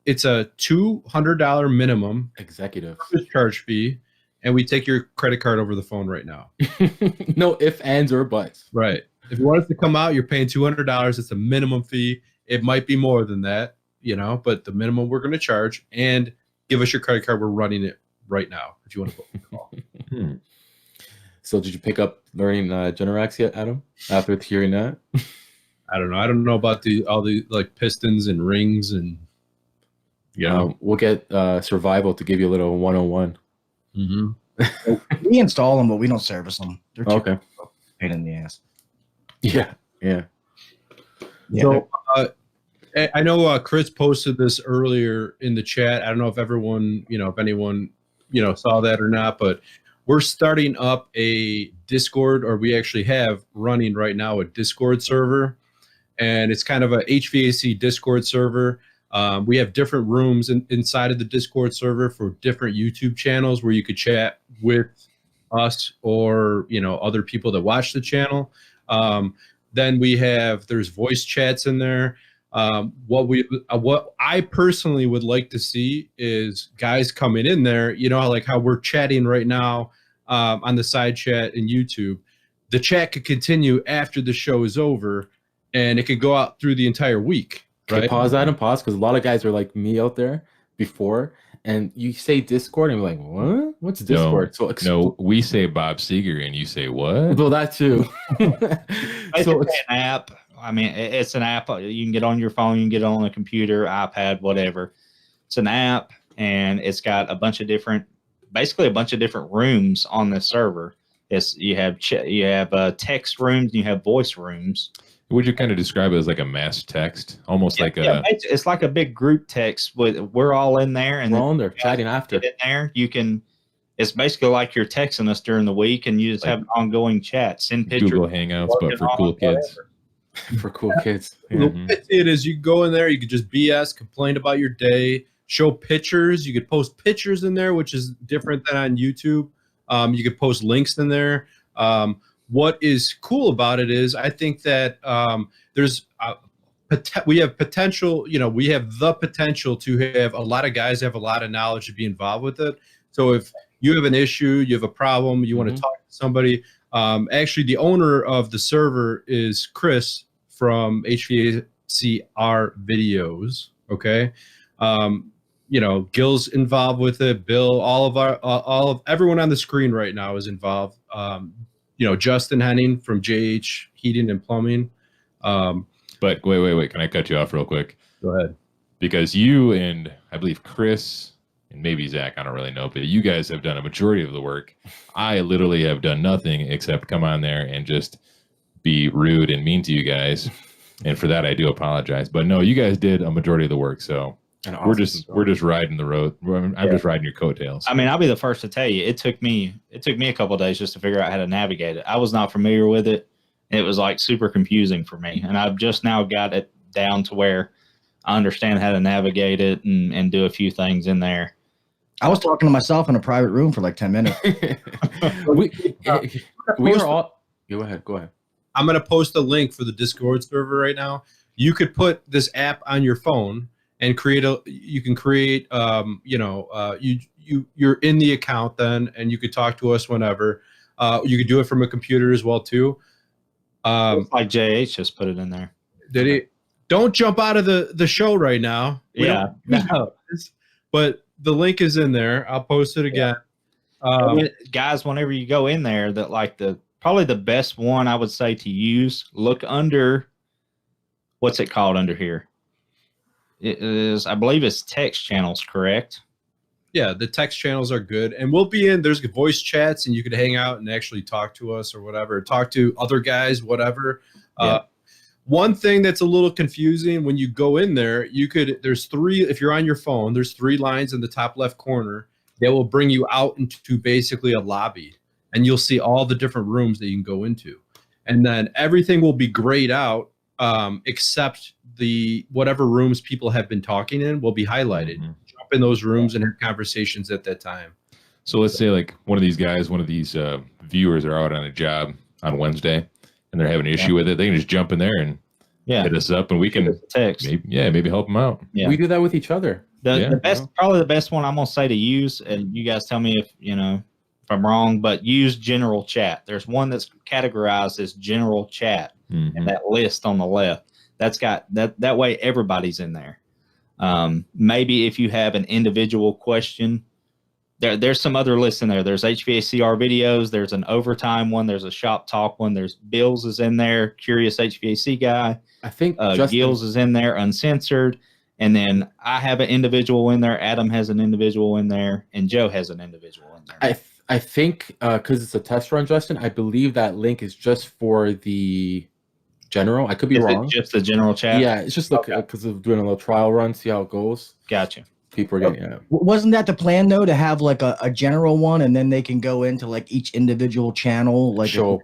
It's a $200 minimum Executive. service charge fee, and we take your credit card over the phone right now. No ifs, ands, or buts. Right. If you want us to come out, you're paying $200. It's a minimum fee. It might be more than that, but the minimum we're going to charge, and give us your credit card. We're running it right now if you want to book the call. So did you pick up learning Generacs yet, Adam? After hearing that? I don't know. I don't know about all the like pistons and rings and We'll get Survival to give you a little 101. Mm-hmm. We install them, but we don't service them. They're too Okay. pain in the ass. Yeah. Yeah. So I know Chris posted this earlier in the chat. I don't know if everyone, if anyone, saw that or not, but we're starting up a Discord, or we actually have running right now a Discord server, and it's kind of a HVAC Discord server. We have different rooms inside of the Discord server for different YouTube channels where you could chat with us or, other people that watch the channel. Then there's voice chats in there. What I personally would like to see is guys coming in there, like how we're chatting right now on the side chat in YouTube. The chat could continue after the show is over, and it could go out through the entire week. Okay, Right? pause that and pause, because a lot of guys are like me out there before, and you say Discord, and we're like, what? What's Discord? No, we say Bob Seeger, and you say what? Well, that too. So it's an app. I mean, it's an app. You can get on your phone, you can get it on a computer, iPad, whatever. It's an app, and it's got basically a bunch of different rooms on the server. You have text rooms, and you have voice rooms. Would you kind of describe it as like a mass text, almost like it's like a big group text we're all in there, and we're then on there chatting after. get in there. It's basically like you're texting us during the week, and you just have an ongoing chat. Send pictures. Google Hangouts, but for cool kids? For cool kids. The way I see it is you go in there, you could just BS, complain about your day, show pictures. You could post pictures in there, which is different than on YouTube. You could post links in there. What is cool about it is I think that there's we have potential, we have the potential to have a lot of guys have a lot of knowledge to be involved with it. So if you have an issue, you have a problem, you want to talk to somebody, actually the owner of the server is Chris from HVACR Videos. Okay. Gil's involved with it. Bill, all of everyone on the screen right now is involved. Justin Henning from JH Heating and Plumbing. But wait. Can I cut you off real quick? Go ahead. Because you and I believe Chris and maybe Zach, I don't really know, but you guys have done a majority of the work. I literally have done nothing except come on there and just be rude and mean to you guys. And for that, I do apologize. But no, you guys did a majority of the work. So we're just riding the road. I'm just riding your coattails. I mean, I'll be the first to tell you, it took me a couple of days just to figure out how to navigate it. I was not familiar with it. It was like super confusing for me. And I've just now got it down to where I understand how to navigate it and do a few things in there. I was talking to myself in a private room for like 10 minutes. We are all. Go ahead. I'm going to post a link for the Discord server right now. You could put this app on your phone and you're in the account then, and you could talk to us whenever. You could do it from a computer as well too. Like JH just put it in there. Did he? Don't jump out of the show right now. Yeah. No. But the link is in there. I'll post it again. Guys, whenever you go in there, probably the best one I would say to use, look under, what's it called under here? It is, I believe it's text channels, correct? Yeah, the text channels are good. And we'll be there's voice chats, and you could hang out and actually talk to us or whatever, talk to other guys, whatever. Yeah. One thing that's a little confusing when you go in there, there's three, if you're on your phone, there's 3 lines in the top left corner that will bring you out into basically a lobby, and you'll see all the different rooms that you can go into. And then everything will be grayed out, except whatever rooms people have been talking in will be highlighted. Jump in those rooms and have conversations at that time. So let's say like one of these viewers are out on a job on Wednesday and they're having an issue with it. They can just jump in there and hit us up, and we can text. Maybe help them out. Yeah. We do that with each other. Probably the best one I'm going to say to use, and you guys tell me if I'm wrong, but use general chat. There's one that's categorized as general chat, and that list on the left. That's got that way everybody's in there. Maybe if you have an individual question, there's some other lists in there. There's HVACR videos. There's an overtime one. There's a shop talk one. There's Bill's is in there. Curious HVAC guy. I think Gil's is in there. Uncensored. And then I have an individual in there. Adam has an individual in there, and Joe has an individual in there. I think because it's a test run, Justin, I believe that link is just for the general. I could be wrong. Just the general chat? Yeah, it's just because of doing a little trial run, see how it goes. Gotcha. People are getting Wasn't that the plan though, to have like a general one, and then they can go into like each individual channel, like little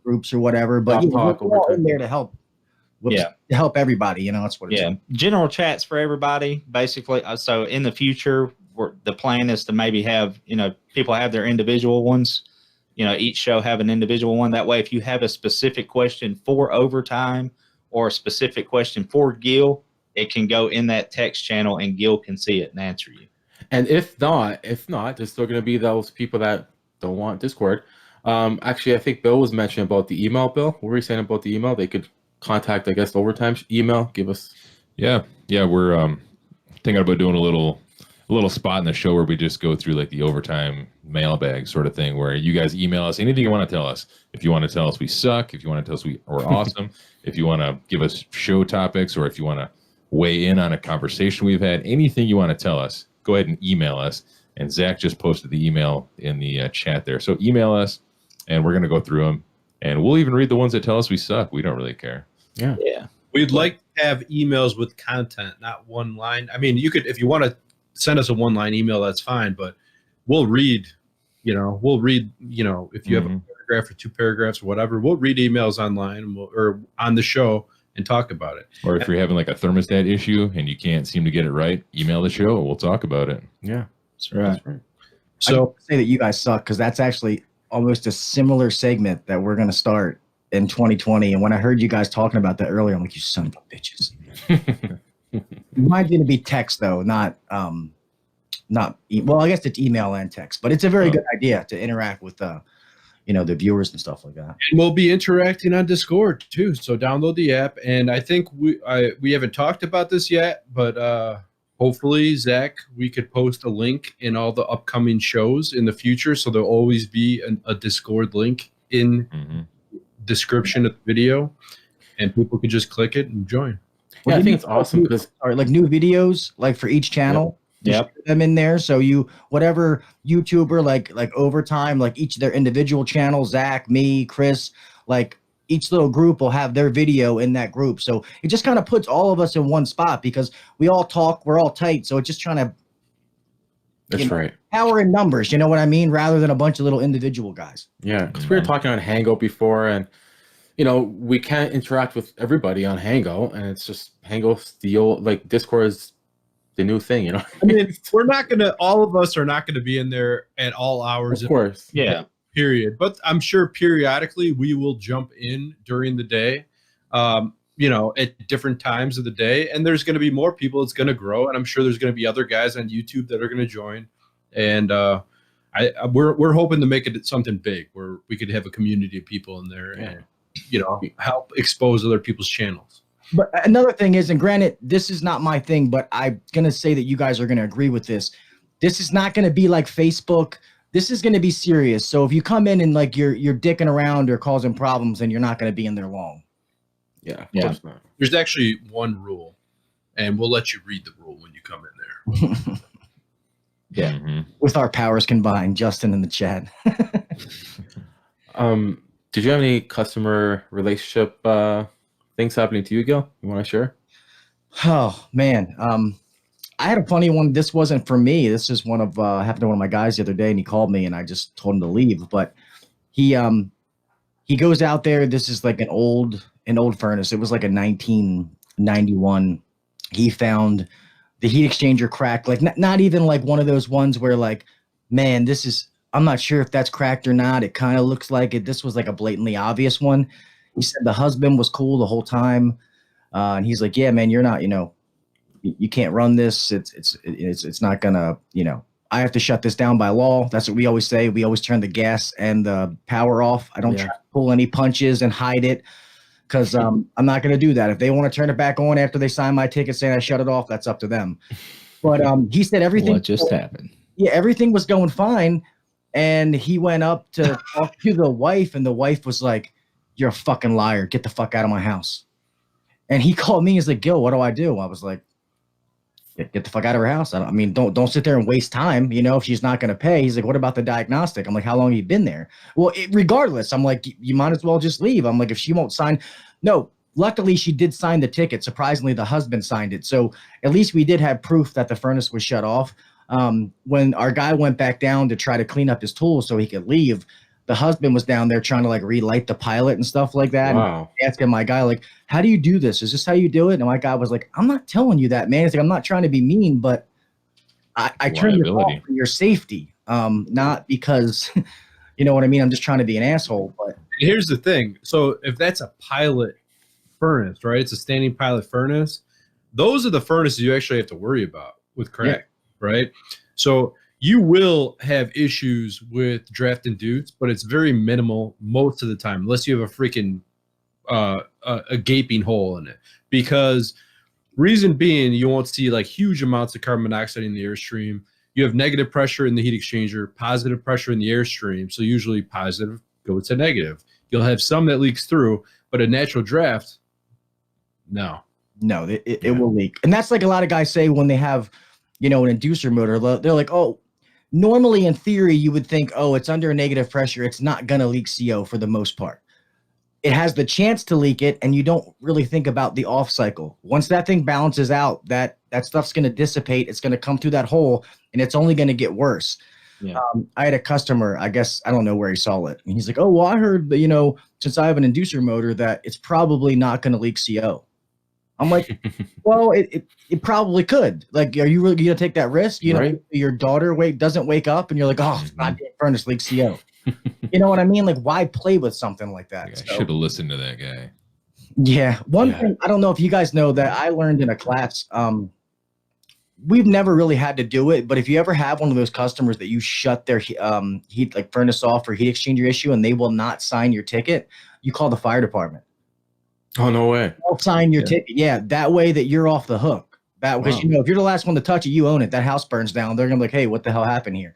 groups or whatever? But we're all in there to help. To help everybody, that's what it's. General chats for everybody, basically. So in the future, the plan is to maybe have people have their individual ones. Each show have an individual one. That way, if you have a specific question for overtime or a specific question for Gil, it can go in that text channel, and Gil can see it and answer you. And if not, there's still going to be those people that don't want Discord. Actually, I think Bill was mentioning about the email. Bill, what were you saying about the email? They could contact, I guess, overtime email. Give us. Yeah. We're thinking about doing a little spot in the show where we just go through like the overtime mailbag sort of thing, where you guys email us anything you want to tell us. If you want to tell us we suck, if you want to tell us we're awesome, if you want to give us show topics, or if you want to weigh in on a conversation we've had, anything you want to tell us, go ahead and email us. And Zach just posted the email in the chat there. So email us, and we're going to go through them, and we'll even read the ones that tell us we suck. We don't really care. Yeah. We'd like to have emails with content, not one line. I mean, you could, if you want to send us a one-line email, that's fine, but we'll read, if you have a paragraph or 2 paragraphs or whatever, we'll read emails online or on the show, and talk about it. Or if you're having like a thermostat issue and you can't seem to get it right, email the show. We'll talk about it. Yeah, That's right. that's right. So say that you guys suck because that's actually almost a similar segment that we're going to start in 2020. And when I heard you guys talking about that earlier, I'm like, you son of a bitches. Mine's going to be text though, not well, I guess it's email and text, but it's a very good idea to interact with the viewers and stuff like that. and we'll be interacting on Discord too. So download the app. And I think we haven't talked about this yet, but hopefully, Zach, we could post a link in all the upcoming shows in the future. So there'll always be a Discord link in description of the video, and people could just click it and join. Yeah, I think it's awesome because like new videos, like for each channel. Yep. Share them in there. So whatever YouTuber, like Overtime, like each of their individual channels, Zach, me, Chris, like each little group will have their video in that group. So it just kind of puts all of us in one spot because we all talk, we're all tight. So it's just trying to that's right. power in numbers, you know what I mean? Rather than a bunch of little individual guys. Yeah, because we were talking on Hangout before, and we can't interact with everybody on Hangout, and it's just Hangout's the old, like Discord is the new thing, I mean, all of us are not gonna be in there at all hours. Of course. Yeah. Period. But I'm sure periodically we will jump in during the day, at different times of the day. And there's going to be more people. It's going to grow. And I'm sure there's going to be other guys on YouTube that are going to join. And we're hoping to make it something big where we could have a community of people in there and, help expose other people's channels. But another thing is, and granted, this is not my thing, but I'm going to say that you guys are going to agree with this. This is not going to be like Facebook. This is going to be serious. So if you come in and like you're dicking around or causing problems, then you're not going to be in there long. Yeah. Yeah. Course not. There's actually one rule, and we'll let you read the rule when you come in there. Yeah. Mm-hmm. With our powers combined, Justin in the chat. Did you have any customer relationship things happening to you, Gil? You want to share? Oh man. I had a funny one. This wasn't for me. This is happened to one of my guys the other day, and he called me and I just told him to leave. But he goes out there. This is like an old furnace. It was like a 1991. He found the heat exchanger cracked, like not even like one of those ones where like, man, I'm not sure if that's cracked or not. It kind of looks like it. This was like a blatantly obvious one. He said the husband was cool the whole time. And he's like, yeah, man, you're not, you can't run this. It's not gonna, I have to shut this down by law. That's what we always say. We always turn the gas and the power off. I don't try to pull any punches and hide it because I'm not gonna do that. If they want to turn it back on after they sign my ticket saying I shut it off, that's up to them. But he said everything. What just happened? Yeah, everything was going fine, and he went up to talk to the wife, and the wife was like, "You're a fucking liar. Get the fuck out of my house." And he called me. He's like, "Gil, what do I do?" I was like, get the fuck out of her house. Don't sit there and waste time. If she's not going to pay. He's like, what about the diagnostic? I'm like, how long have you been there? Well, regardless, I'm like, you might as well just leave. I'm like, if she won't sign. No, luckily she did sign the ticket. Surprisingly, the husband signed it. So at least we did have proof that the furnace was shut off. When our guy went back down to try to clean up his tools so he could leave, the husband was down there trying to like relight the pilot and stuff like that. Wow. And asking my guy, like, how do you do this? Is this how you do it? And my guy was like, I'm not telling you that, man. It's like, I'm not trying to be mean, but I turned it off for your safety. Not because, you know what I mean? I'm just trying to be an asshole. But here's the thing. So if that's a pilot furnace, right? It's a standing pilot furnace. Those are the furnaces you actually have to worry about with crack, right? So you will have issues with draft induced, but it's very minimal most of the time, unless you have a freaking a gaping hole in it. Because reason being, you won't see like huge amounts of carbon monoxide in the airstream. You have negative pressure in the heat exchanger, positive pressure in the airstream. So usually positive goes to negative. You'll have some that leaks through, but a natural draft, no, it will leak. And that's like a lot of guys say when they have, an inducer motor, they're like, oh, normally in theory, you would think, oh, it's under negative pressure. It's not going to leak CO for the most part. It has the chance to leak it, and you don't really think about the off cycle. Once that thing balances out, that stuff's going to dissipate. It's going to come through that hole, and it's only going to get worse. I had a customer, I guess, I don't know where he saw it. And he's like, oh, well, I heard that, you know, since I have an inducer motor that it's probably not going to leak CO. I'm like, well, it probably could. Like, are you really going to take that risk? You know, your daughter doesn't wake up and you're like, oh, goddamn furnace leaks CO. You know what I mean? Like, why play with something like that? I should have listened to that guy. Yeah. One thing, I don't know if you guys know that I learned in a class, we've never really had to do it, but if you ever have one of those customers that you shut their heat, like furnace off or heat exchanger issue, and they will not sign your ticket, you call the fire department. Oh, no way. They'll sign your ticket. Yeah, that way that you're off the hook. Because, you know, if you're the last one to touch it, you own it. That house burns down. They're going to be like, hey, what the hell happened here?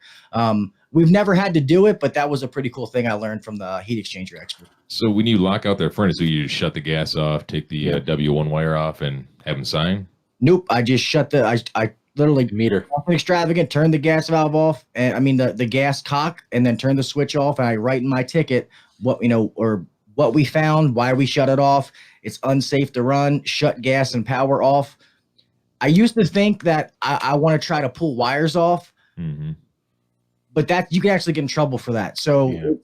We've never had to do it, but that was a pretty cool thing I learned from the heat exchanger expert. So when you lock out their furnace, you just shut the gas off, take the W1 wire off, and have them sign? Nope. I just shut I literally meter extravagant, turn the gas valve off, and I mean the gas cock, and then turn the switch off. And I write in my ticket what, you know, or what we found, why we shut it off. It's unsafe to run, shut gas and power off. I used to think that I want to try to pull wires off, but that you can actually get in trouble for that. So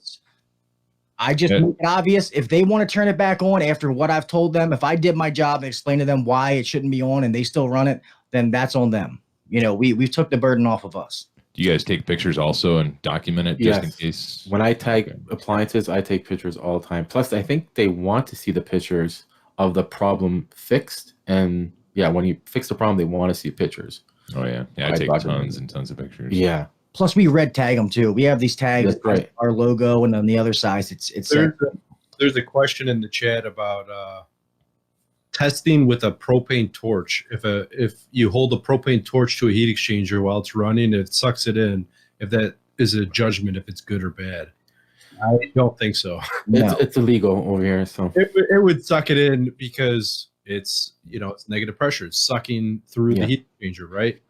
I just make it obvious. If they want to turn it back on after what I've told them, if I did my job and explained to them why it shouldn't be on and they still run it, then that's on them. You know, we took the burden off of us. Do you guys take pictures also and document it just in case? When I tag appliances, I take pictures all the time. Plus, I think they want to see the pictures of the problem fixed. And yeah, when you fix the problem, they want to see pictures. Oh, yeah. Yeah, I take tons and tons of pictures. Yeah. Plus, we red tag them too. We have these tags, our logo, and on the other side, there's a question in the chat about testing with a propane torch. If you hold a propane torch to a heat exchanger while it's running, it sucks it in. If that is a judgment, if it's good or bad, I don't think so. It's illegal over here. So it would suck it in because it's, you know, it's negative pressure. It's sucking through the heat exchanger, right?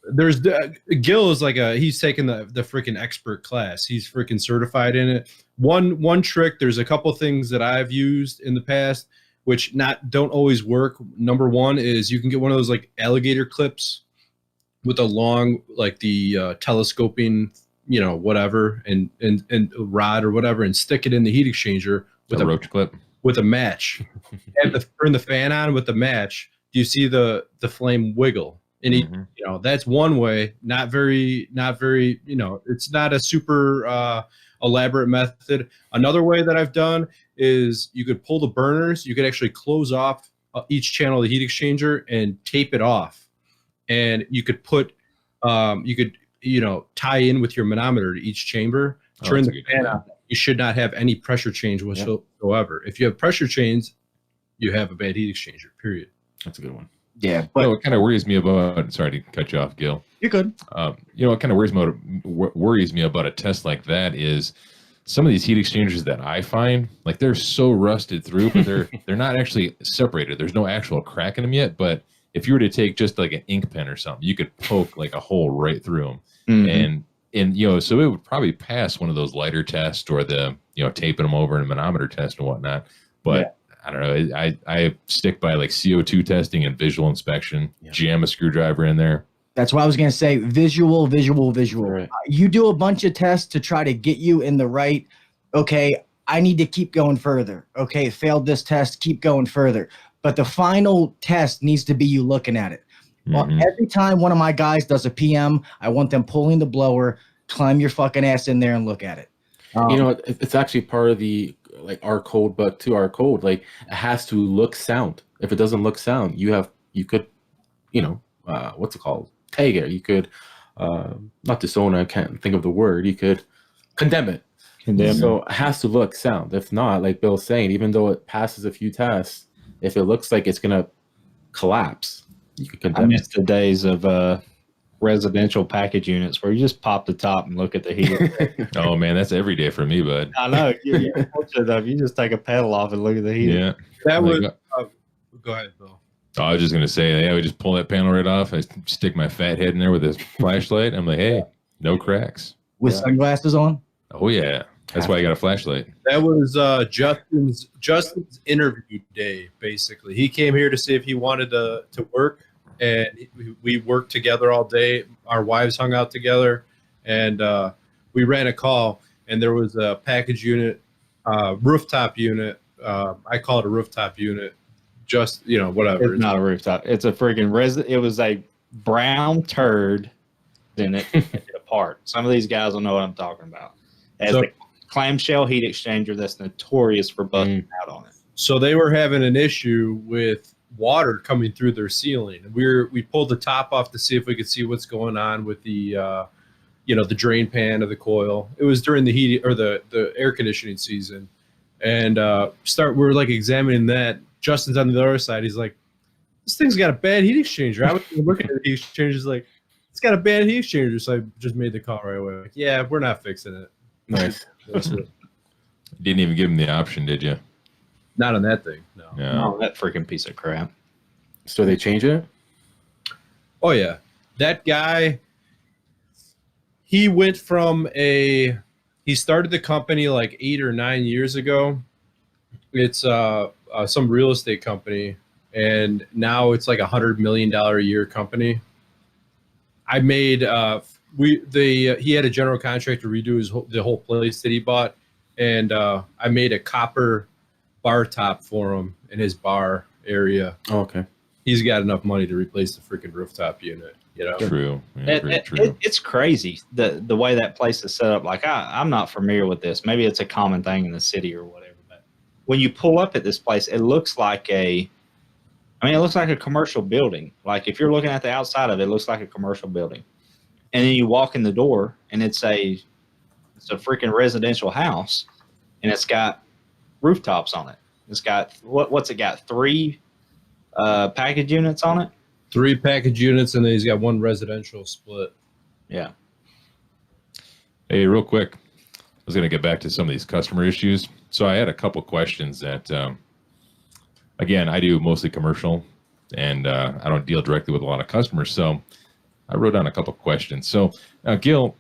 There's Gil is like he's taking the freaking expert class. He's freaking certified in it. One trick, there's a couple things that I've used in the past which don't always work. Number one is you can get one of those like alligator clips with a long, like the telescoping, you know, whatever, and a rod or whatever, and stick it in the heat exchanger with a roach clip with a match, and turn the fan on with the match. Do you see the flame wiggle? And you know, that's one way. Not very. You know, it's not a super elaborate method. Another way that I've done is you could pull the burners. You could actually close off each channel of the heat exchanger and tape it off, and you could put you know, tie in with your manometer to each chamber. Turn the fan on. You should not have any pressure change whatsoever. If you have pressure change, you have a bad heat exchanger. Period. That's a good one. Yeah, but what kind of worries me about, sorry to cut you off, Gil. You're good. You know, what kind of worries me about a test like that is some of these heat exchangers that I find, like, they're so rusted through, but they're not actually separated. There's no actual crack in them yet. But if you were to take just like an ink pen or something, you could poke like a hole right through them, and you know, so it would probably pass one of those lighter tests or the, you know, taping them over in a manometer test and whatnot. But I don't know. I stick by like CO2 testing and visual inspection. Jam a screwdriver in there. That's what I was going to say. Visual. Right. You do a bunch of tests to try to get you in the right. Okay, I need to keep going further. Okay, failed this test. Keep going further. But the final test needs to be you looking at it. Well, every time one of my guys does a PM, I want them pulling the blower, climb your fucking ass in there and look at it. You know, it's actually part of the, like, our code, but to our code, like, it has to look sound. If it doesn't look sound, you could, you know, what's it called? Tag it. You could, not disown, I can't think of the word. You could condemn it. So it has to look sound. If not, like Bill's saying, even though it passes a few tests, if it looks like it's going to collapse, you could condemn it. I miss the days of residential package units where you just pop the top and look at the heat. Oh man, that's every day for me, bud. I know. You're fortunate enough. You just take a pedal off and look at the heat. Yeah. That was. Go ahead, Bill. I was just gonna say, yeah, we just pull that panel right off. I stick my fat head in there with this flashlight. I'm like, hey, no cracks. With sunglasses on? Oh yeah, that's why I got a flashlight. That was Justin's interview day. Basically, he came here to see if he wanted to work, and we worked together all day. Our wives hung out together, and we ran a call, and there was a package unit, rooftop unit. I call it a rooftop unit. Just, whatever. It's not a rooftop. It's a freaking It was a brown turd in it apart. Some of these guys will know what I'm talking about. As the clamshell heat exchanger that's notorious for busting out on it. So they were having an issue with water coming through their ceiling. We pulled the top off to see if we could see what's going on with the the drain pan of the coil. It was during the heat or the air conditioning season, and we're like examining that. Justin's on the other side. He's like, "This thing's got a bad heat exchanger." I was looking at the heat exchanger. He's like, "It's got a bad heat exchanger." So I just made the call right away. Like, yeah, we're not fixing it. Nice. Didn't even give him the option, did you? Not on that thing. No. No, that freaking piece of crap. So they change it? Oh yeah, that guy. He went from he started the company like 8 or 9 years ago. It's some real estate company, and now it's like $100 million a year company. I made he had a general contractor redo the whole place that he bought, and I made a copper bar top for him in his bar area. Oh, okay. He's got enough money to replace the freaking rooftop unit. True. Yeah, very true. It's crazy the way that place is set up. Like I'm not familiar with this. Maybe it's a common thing in the city or whatever. But when you pull up at this place, it looks like it looks like a commercial building. Like if you're looking at the outside of it, it looks like a commercial building. And then you walk in the door, and it's a freaking residential house, and it's got rooftops on it. It's got what's it got? 3 package units on it. 3 package units, and then he's got 1 residential split. Yeah. Hey, real quick, I was going to get back to some of these customer issues. So I had a couple questions that, again, I do mostly commercial, and I don't deal directly with a lot of customers. So I wrote down a couple questions. So, Gil.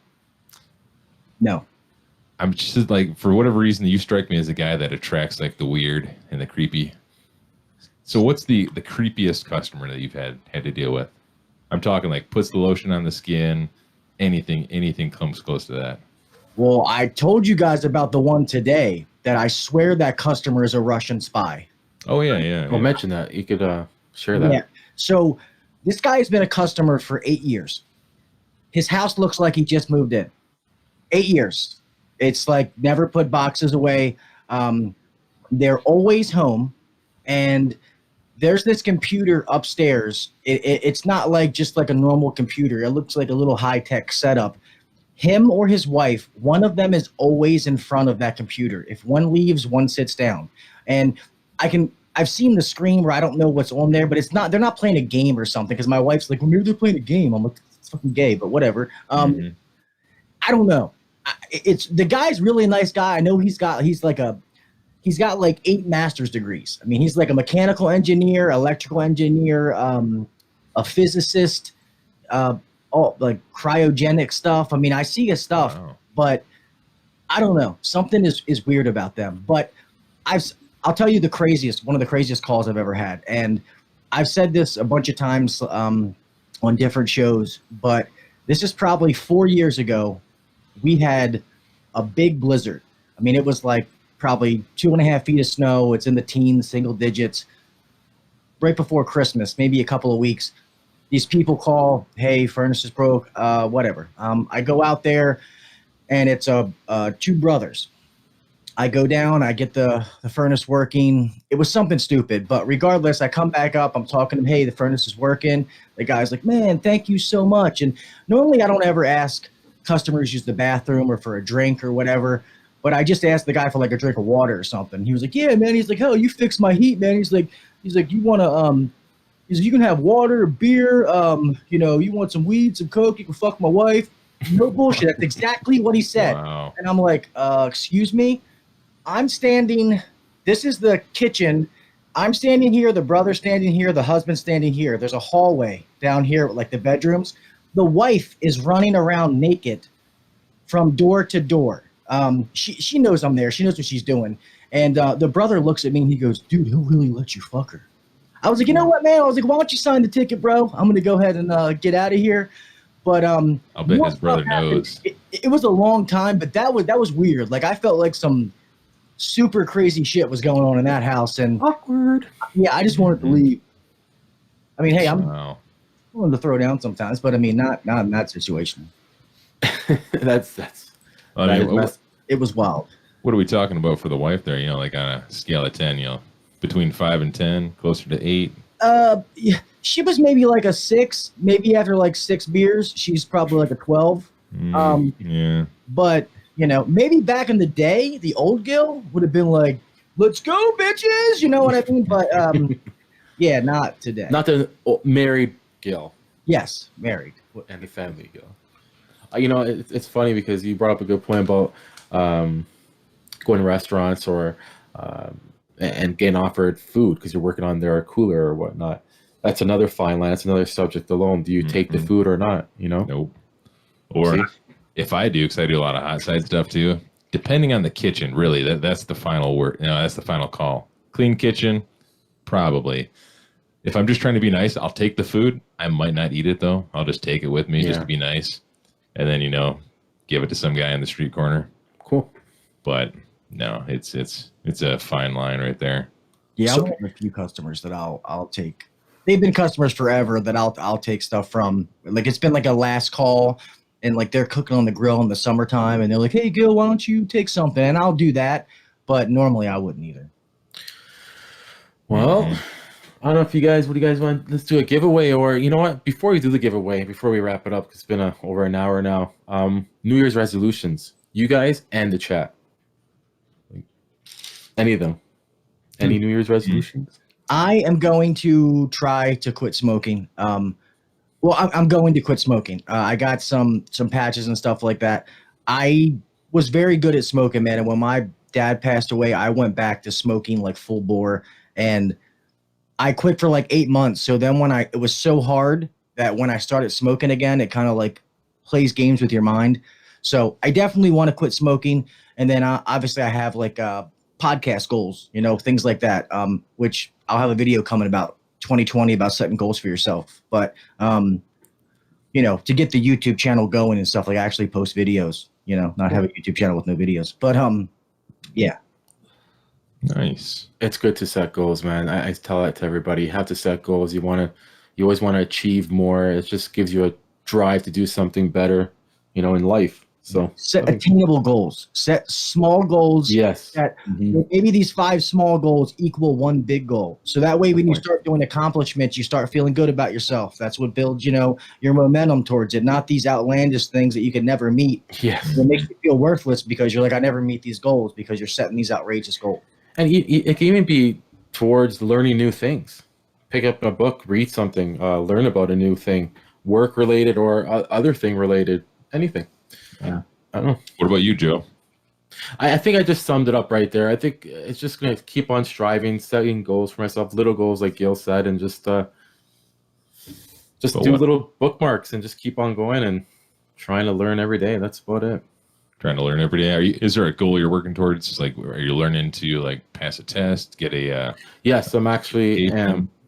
No. I'm just like, for whatever reason, you strike me as a guy that attracts like the weird and the creepy. So what's the creepiest customer that you've had to deal with? I'm talking like puts the lotion on the skin, anything comes close to that. Well, I told you guys about the one today that I swear that customer is a Russian spy. Oh, yeah. Well, mention that. You could share that. Yeah. So this guy has been a customer for 8 years. His house looks like he just moved in. 8 years. It's like never put boxes away. They're always home. And there's this computer upstairs. It's not like just like a normal computer. It looks like a little high-tech setup. Him or his wife, one of them is always in front of that computer. If one leaves, one sits down. And I've seen the screen where I don't know what's on there, but they're not playing a game or something, because my wife's like, well, maybe they're playing a game. I'm like, it's fucking gay, but whatever. I don't know. The guy's really a nice guy. I know he's got like 8 master's degrees. I mean, he's like a mechanical engineer, electrical engineer, a physicist, like cryogenic stuff. I mean, I see his stuff, but I don't know. Something is weird about them. But I'll tell you one of the craziest calls I've ever had. And I've said this a bunch of times on different shows, but this is probably 4 years ago. We had a big blizzard. I mean, it was like probably 2.5 feet of snow. It's in the teens, single digits. Right before Christmas, maybe a couple of weeks, these people call, hey, furnace is broke, whatever. I go out there, and it's 2 brothers. I go down, I get the furnace working. It was something stupid, but regardless, I come back up. I'm talking to him, hey, the furnace is working. The guy's like, man, thank you so much. And normally I don't ever ask customers use the bathroom or for a drink or whatever, but I just asked the guy for like a drink of water or something. He was like, yeah, man. He's like, oh, you fixed my heat, man. He's like, you want to, he's like, you can have water, beer, you want some weed, some coke, you can fuck my wife. No bullshit. That's exactly what he said. Wow. And I'm like, excuse me? I'm standing, this is the kitchen. I'm standing here, the brother's standing here, the husband's standing here. There's a hallway down here, like the bedrooms. The wife is running around naked from door to door. She knows I'm there. She knows what she's doing. And the brother looks at me and he goes, dude, he'll really let you fuck her. I was like, you know what, man? I was like, why don't you sign the ticket, bro? I'm gonna go ahead and get out of here. But I'll bet his brother knows. It was a long time, but that was weird. Like I felt like some super crazy shit was going on in that house, and Awkward. yeah, I just wanted to leave. I mean, hey, I'm Wow. willing to throw down sometimes, but I mean, not in that situation. That's I that mean, is mess- It was wild. what are we talking about for the wife there? You know, like on a scale of 10, you know, between 5 and 10, closer to 8. Yeah, she was maybe like a 6. Maybe after like 6 beers, she's probably like a 12. Yeah. But you know, maybe back in the day, the old Gil would have been like, "Let's go, bitches!" You know what I mean? But yeah, not today. not the married Gil Yes, married. and the family Gil. You know, it's funny because you brought up a good point about going to restaurants or and getting offered food because you're working on their cooler or whatnot. That's another fine line. That's another subject alone. Do you take the food or not? You know? Nope. Or See? if I do, because I do a lot of hot side stuff too, depending on the kitchen, really, that's the final word. You know, that's the final call. Clean kitchen, probably. If I'm just trying to be nice, I'll take the food. I might not eat it though. I'll just take it with me just to be nice. And then, you know, give it to some guy on the street corner. Cool. But no, it's a fine line right there. Yeah, So- I've had a few customers that I'll take. They've been customers forever that I'll take stuff from. Like it's been like a last call, and like they're cooking on the grill in the summertime, and they're like, "Hey, Gil, why don't you take something?" And I'll do that, but normally I wouldn't either. Well, I don't know if you guys, what do you guys want? Let's do a giveaway, or you know what? Before we do the giveaway, before we wrap it up, 'cause it's been over an hour now. New Year's resolutions, you guys and the chat. Any of them? Any New Year's resolutions? I am going to try to quit smoking. Well, I'm going to quit smoking. I got some patches and stuff like that. I was very good at smoking, man. And when my dad passed away, I went back to smoking like full bore, and I quit for like 8 months. So then it was so hard that when I started smoking again, it kind of like plays games with your mind. So I definitely want to quit smoking. And then obviously I have like podcast goals, you know, things like that, which I'll have a video coming about 2020 about setting goals for yourself. But, you know, to get the YouTube channel going and stuff, like I actually post videos, you know, not have a YouTube channel with no videos. But, yeah. Nice. It's good to set goals, man. I tell that to everybody. You have to set goals. You always want to achieve more. It just gives you a drive to do something better, you know, in life. So Set attainable goals. Set small goals. yes. That maybe these 5 small goals equal 1 big goal. So that way, when you start doing accomplishments, you start feeling good about yourself. That's what builds, you know, your momentum towards it. Not these outlandish things that you could never meet. Yes. It makes you feel worthless because you're like, I never meet these goals because you're setting these outrageous goals. And it can even be towards learning new things. Pick up a book, read something, learn about a new thing, work related or other thing related, anything. Yeah. I don't know. What about you, Joe? I think I just summed it up right there. I think it's just going to keep on striving, setting goals for myself, little goals like Gil said, and just do little bookmarks and just keep on going and trying to learn every day. That's about it. Trying to learn every day. Is there a goal you're working towards? Like, are you learning to like pass a test, get a? Yes, I'm actually.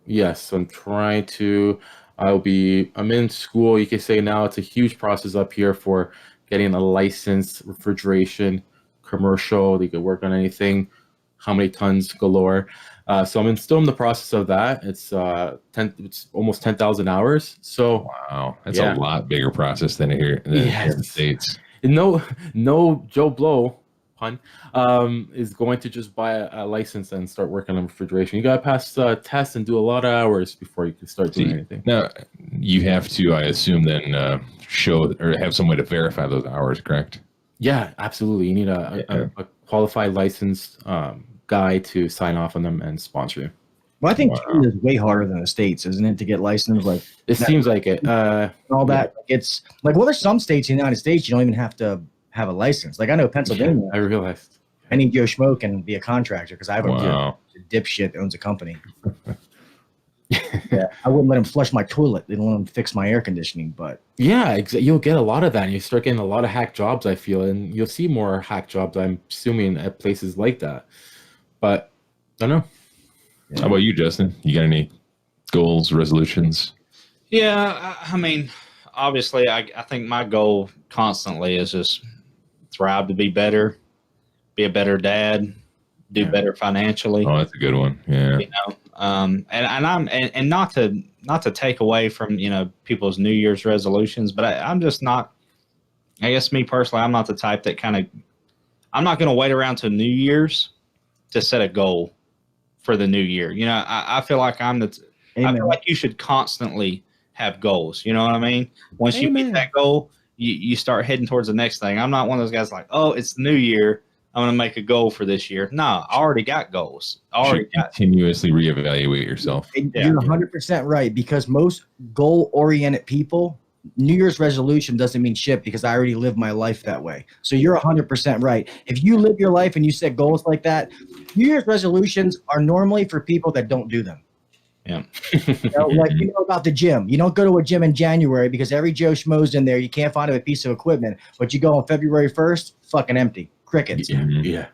Yes, I'm trying to. I'm in school. You could say now it's a huge process up here for getting a license, refrigeration, commercial. You could work on anything. How many tons galore? So I'm still in the process of that. It's it's almost 10,000 hours. So Wow, that's a lot bigger process than here in the States. No Joe Blow pun is going to just buy a license and start working on refrigeration. You got to pass tests and do a lot of hours before you can start doing anything. Now you have to, I assume, then show or have some way to verify those hours, correct? Yeah, absolutely. You need a qualified licensed guy to sign off on them and sponsor you. Well, I think Canada is way harder than the States, isn't it, to get licensed? Like It seems like it. all that. It's like, well, there's some states in the United States you don't even have to have a license. Like I know Pennsylvania. I realized. Any Joe Schmo can be a contractor because I have Wow. a dipshit that owns a company. Yeah, I wouldn't let him flush my toilet. They don't let him fix my air conditioning. But Yeah, you'll get a lot of that. And you start getting a lot of hack jobs, I feel. And you'll see more hack jobs, I'm assuming, at places like that. But I don't know. How about you, Justin? You got any Goals, resolutions. Yeah, I mean, obviously, I think my goal constantly is just thrive to be better, be a better dad, do better financially. Oh, that's a good one. Yeah. You know, and not to take away from people's New Year's resolutions, but I'm just not. I guess me personally, I'm not the type that I'm not going to wait around till New Year's to set a goal for the new year. I feel like I feel like you should constantly have goals. You know what I mean? Once you get that goal, you start heading towards the next thing. I'm not one of those guys like, oh, it's the new year, I'm going to make a goal for this year. No, I already got goals. Continuously reevaluate yourself. You're 100% right, because most goal-oriented people, New Year's resolution doesn't mean shit because I already live my life that way. So you're 100% right. If you live your life and you set goals like that, New Year's resolutions are normally for people that don't do them. Yeah. Like about the gym. You don't go to a gym in January because every Joe Schmo's in there. You can't find a piece of equipment. But you go on February 1st, fucking empty. Crickets. Yeah.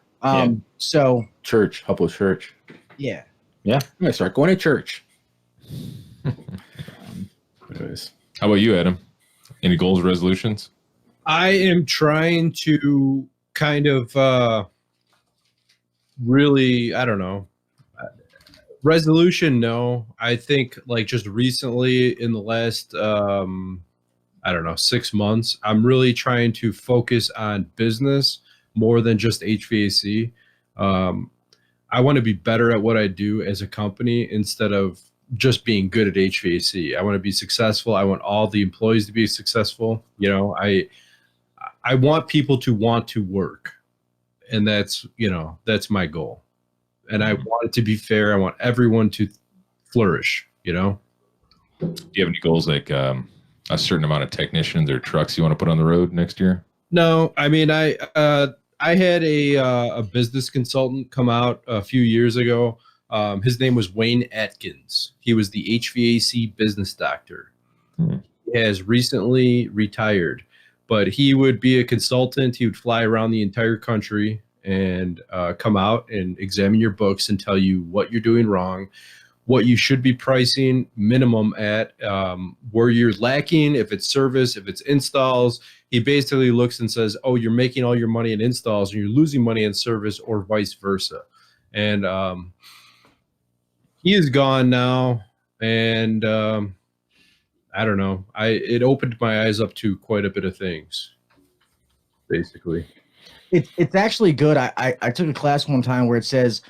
So church, help with church. Yeah. Yeah. I'm gonna start going to church. Anyways. How about you, Adam? Any goals, resolutions? I am trying to kind of really, I don't know. Resolution, no. I think like just recently in the last, 6 months, I'm really trying to focus on business more than just HVAC. I want to be better at what I do as a company instead of just being good at HVAC. I want to be successful. I want all the employees to be successful. I want people to want to work, and that's my goal. And I want it to be fair. I want everyone to flourish, Do you have any goals like a certain amount of technicians or trucks you want to put on the road next year? No, I mean, I had a business consultant come out a few years ago. His name was Wayne Atkins. He was the HVAC business doctor. He has recently retired, but he would be a consultant. He would fly around the entire country and come out and examine your books and tell you what you're doing wrong, what you should be pricing minimum at, where you're lacking, if it's service, if it's installs. He basically looks and says, oh, you're making all your money in installs and you're losing money in service, or vice versa. And he is gone now, and I don't know. It opened my eyes up to quite a bit of things, basically. It's actually good. I took a class one time where it says,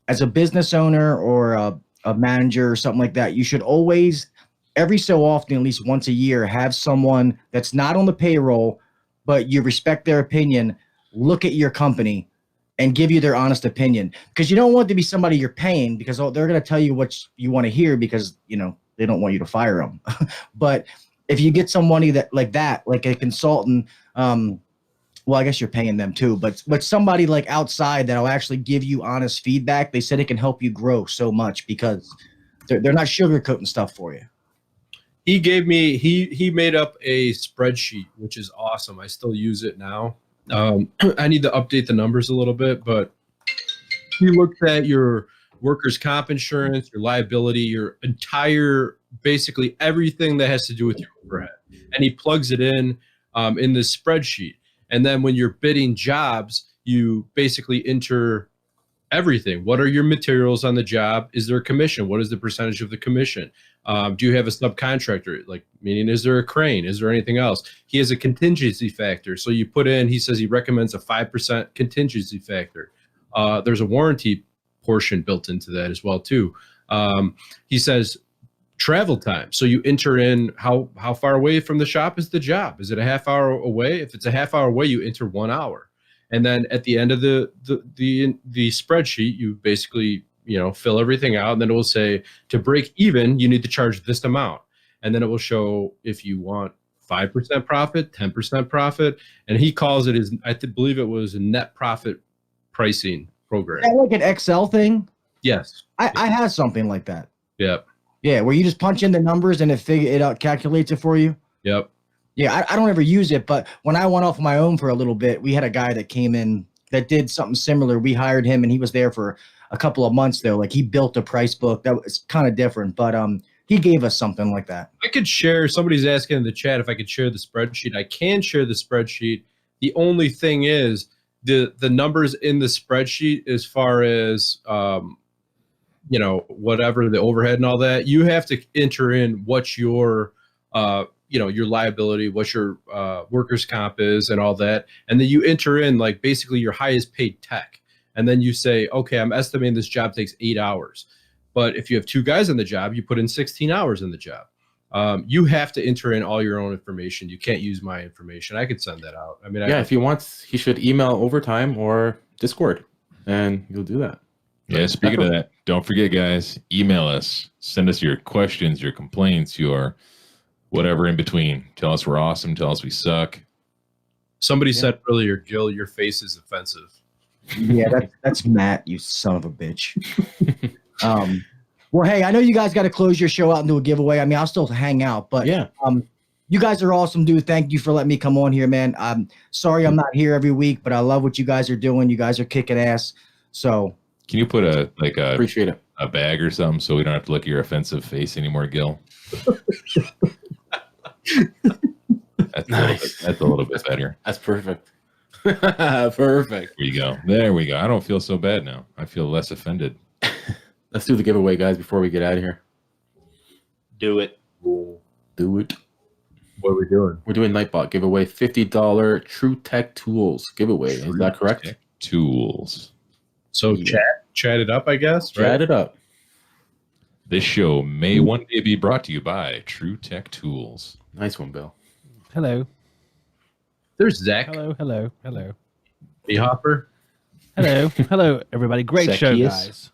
as a business owner or a manager or something like that, you should always, every so often, at least once a year, have someone that's not on the payroll, but you respect their opinion, look at your company and give you their honest opinion. Because you don't want to be somebody you're paying because they're going to tell you what you want to hear because, they don't want you to fire them. But if you get somebody like a consultant, well, I guess you're paying them too, but somebody like outside that'll actually give you honest feedback. They said it can help you grow so much because they're not sugarcoating stuff for you. He gave me, he made up a spreadsheet, which is awesome. I still use it now. I need to update the numbers a little bit, but he looked at your workers' comp insurance, your liability, your entire, basically everything that has to do with your overhead. And he plugs it in this spreadsheet. And then when you're bidding jobs, you basically enter everything. What are your materials on the job? Is there a commission? What is the percentage of the commission? Do you have a subcontractor? Like, meaning, is there a crane? Is there anything else? He has a contingency factor. So you put in, he says he recommends a 5% contingency factor. There's a warranty portion built into that as well, too. He says travel time. So you enter in how far away from the shop is the job? Is it a half hour away? If it's a half hour away, you enter 1 hour. And then at the end of the spreadsheet, you basically, fill everything out. And then it will say, to break even, you need to charge this amount. And then it will show if you want 5% profit, 10% profit. And he calls it I believe it was a net profit pricing program. Is that like an Excel thing? Yes. I have something like that. Yep. Yeah, where you just punch in the numbers and it calculates it for you. Yep. Yeah, I don't ever use it, but when I went off on my own for a little bit, we had a guy that came in that did something similar. We hired him, and he was there for a couple of months, though. Like, he built a price book that was kind of different, but he gave us something like that. I could share. Somebody's asking in the chat if I could share the spreadsheet. I can share the spreadsheet. The only thing is the numbers in the spreadsheet, as far as whatever the overhead and all that, you have to enter in what your your liability, what your workers' comp is, and all that, and then you enter in like basically your highest paid tech, and then you say, okay, I'm estimating this job takes 8 hours, but if you have 2 guys on the job, you put in 16 hours in the job. You have to enter in all your own information. You can't use my information. I could send that out. I mean, if he wants, he should email Overtime or Discord, and you'll do that. Yeah, speaking of that, don't forget, guys, email us. Send us your questions, your complaints, your whatever in between. Tell us we're awesome. Tell us we suck. Somebody said earlier, Gil, your face is offensive. Yeah, that's Matt, you son of a bitch. Well, hey, I know you guys got to close your show out and do a giveaway. I mean, I'll still hang out, but you guys are awesome, dude. Thank you for letting me come on here, man. I'm sorry I'm not here every week, but I love what you guys are doing. You guys are kicking ass. So can you put appreciate it, a bag or something so we don't have to look at your offensive face anymore, Gil? That's nice. That's a little bit better. That's perfect. Perfect. There you go. There we go. I don't feel so bad now. I feel less offended. Let's do the giveaway, guys, before we get out of here. Do it. Do it. What are we doing? We're doing Nightbot giveaway, $50 True Tech Tools giveaway. Is that correct? Tech Tools. So chat it up, I guess. Right? Chat it up. This show may one day be brought to you by True Tech Tools. Nice one, Bill. Hello. There's Zach. Hello. B Hopper. Hello, everybody. Great show, Zacchaeus. guys.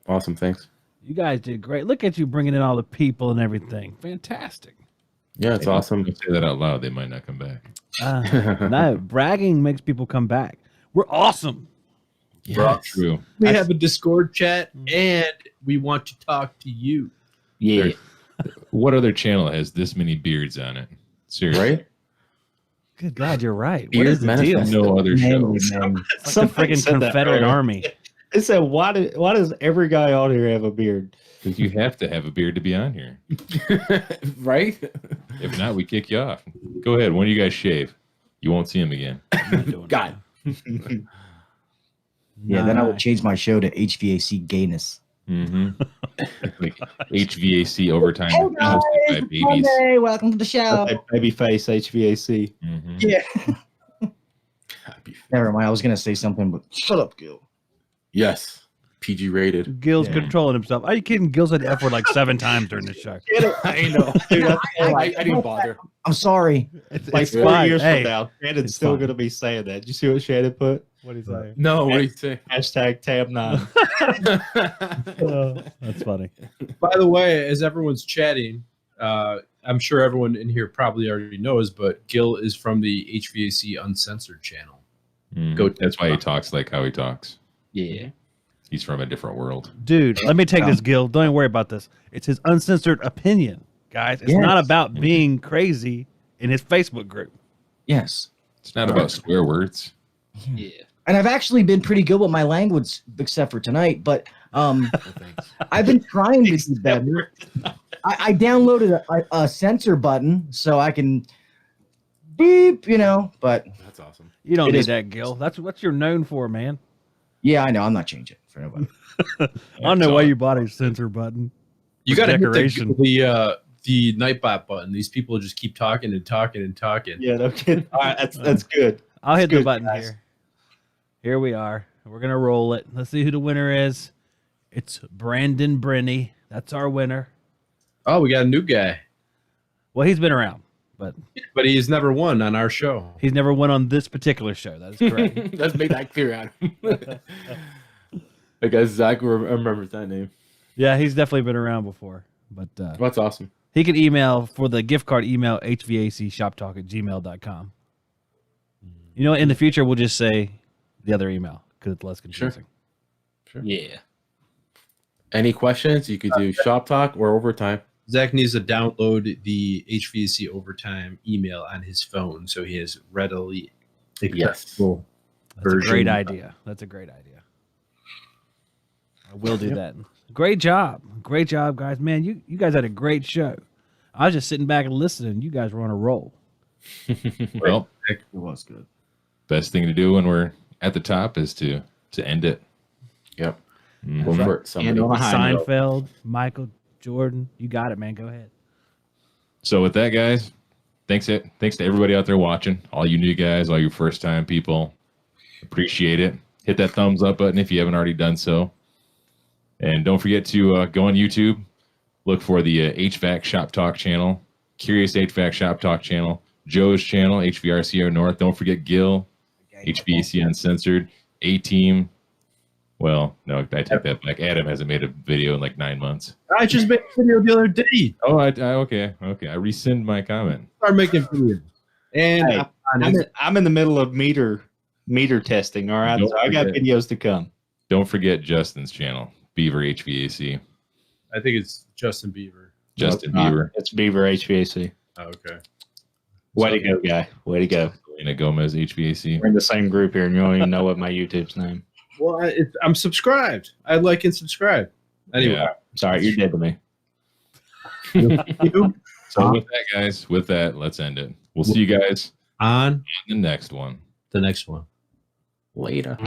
Awesome, thanks. You guys did great. Look at you bringing in all the people and everything. Fantastic. Yeah, it's Hey, awesome. Don't say that out loud. They might not come back. No, bragging makes people come back. We're awesome. Yeah, true. We have a Discord chat, and we want to talk to you. Yeah. What other channel has this many beards on it? Seriously. Right? Good God, you're right. What Beard is the deal? manifest. No other show. Man. It's like the Somebody freaking said that Confederate earlier. Army. It said, why does every guy on here have a beard? Because you have to have a beard to be on here. Right? If not, we kick you off. Go ahead. When do you guys shave? You won't see him again. God. Yeah, then I would change my show to HVAC Gayness. Mm-hmm. Like HVAC Overtime. Hey guys, hosted by it's babies. Monday. Welcome to the show. Babyface HVAC. Mhm. Yeah. Never mind. I was gonna say something, but shut up, Gil. Yes. PG rated. Gil's Yeah. controlling himself. Are you kidding? Gil said the F word like 7 times during the show. I know. Dude, I didn't bother. I'm sorry. It's Like 4 fine. years Hey, from now, Shannon's it's still fine. going to be saying that. Did you see what Shannon put? What do you say? No, what do you say? Hashtag #Tab9. That's funny. By the way, as everyone's chatting, I'm sure everyone in here probably already knows, but Gil is from the HVAC Uncensored channel. Mhm. Go- That's why he talks like how he talks. Yeah. He's from a different world. Dude, let me take this, Gil. Don't even worry about this. It's his uncensored opinion, guys. It's Yes. not about being crazy in his Facebook group. Yes. It's not about swear words. Yeah. And I've actually been pretty good with my language, except for tonight. But I've been trying to do better. I downloaded a censor button so I can beep, But That's awesome. You don't It need is- that, Gil. That's what you're known for, man. yeah, I know. I'm not changing for nobody. I don't know why you bought a censor button. You For got to decoration. hit the Nightbot button. These people just keep talking and talking and talking. Yeah, no kidding. All right, that's good. I'll hit the good, button guys. here. Here we are. We're going to roll it. Let's see who the winner is. It's Brandon Brenny. That's our winner. Oh, we got a new guy, Well, he's been around, but but he's never won on our show. he's never won on this particular show. That is correct. Let's make that clear, Adam. I guess Zach remembers that name. Yeah, he's definitely been around before. But That's awesome. he can email for the gift card email hvacshoptalk@gmail.com. You know, in the future, we'll just say the other email because it's less confusing. Yeah. Any questions? You could do shop talk or overtime. Zach needs to download the HVAC Overtime email on his phone so he has readily accessible That's a version. great idea. That's a great idea. I will do that. Great job, guys. Man, you guys had a great show. I was just sitting back and listening. You guys were on a roll. Well, It was good. best thing to do when we're at the top is to end it. Yep. Mhm. Go for it, somebody. And on a high note. Seinfeld, Michael Jordan, you got it, man. Go ahead. So with that, guys, thanks to everybody out there watching, all you new guys, all you first time people. Appreciate it. Hit that thumbs up button if you haven't already done so. And don't forget to go on YouTube, look for the HVAC Shop Talk channel, Curious HVAC Shop Talk channel, Joe's channel, HVACR North. Don't forget Gil, HVAC Uncensored, A-Team. Well, no, I take that back. Adam hasn't made a video in like 9 months. I just made a video the other day. Oh, okay. I rescind my comment. Start making videos. And Hey, I'm in the middle of meter testing. All right, Don't so I got forget. videos to come. Don't forget Justin's channel, Beaver HVAC. I think it's Justin Bieber. Justin No, it's not. Beaver. It's Beaver HVAC. Oh, okay. Way to go, guy. Way to go. Selena Gomez HVAC. We're in the same group here, and you don't even know what my YouTube's name. Well, I'm subscribed. I like and subscribe. Anyway, Yeah. Sorry, you're dead to me. So with that, guys, let's end it. We'll see you guys on in the next one. the next one. Later.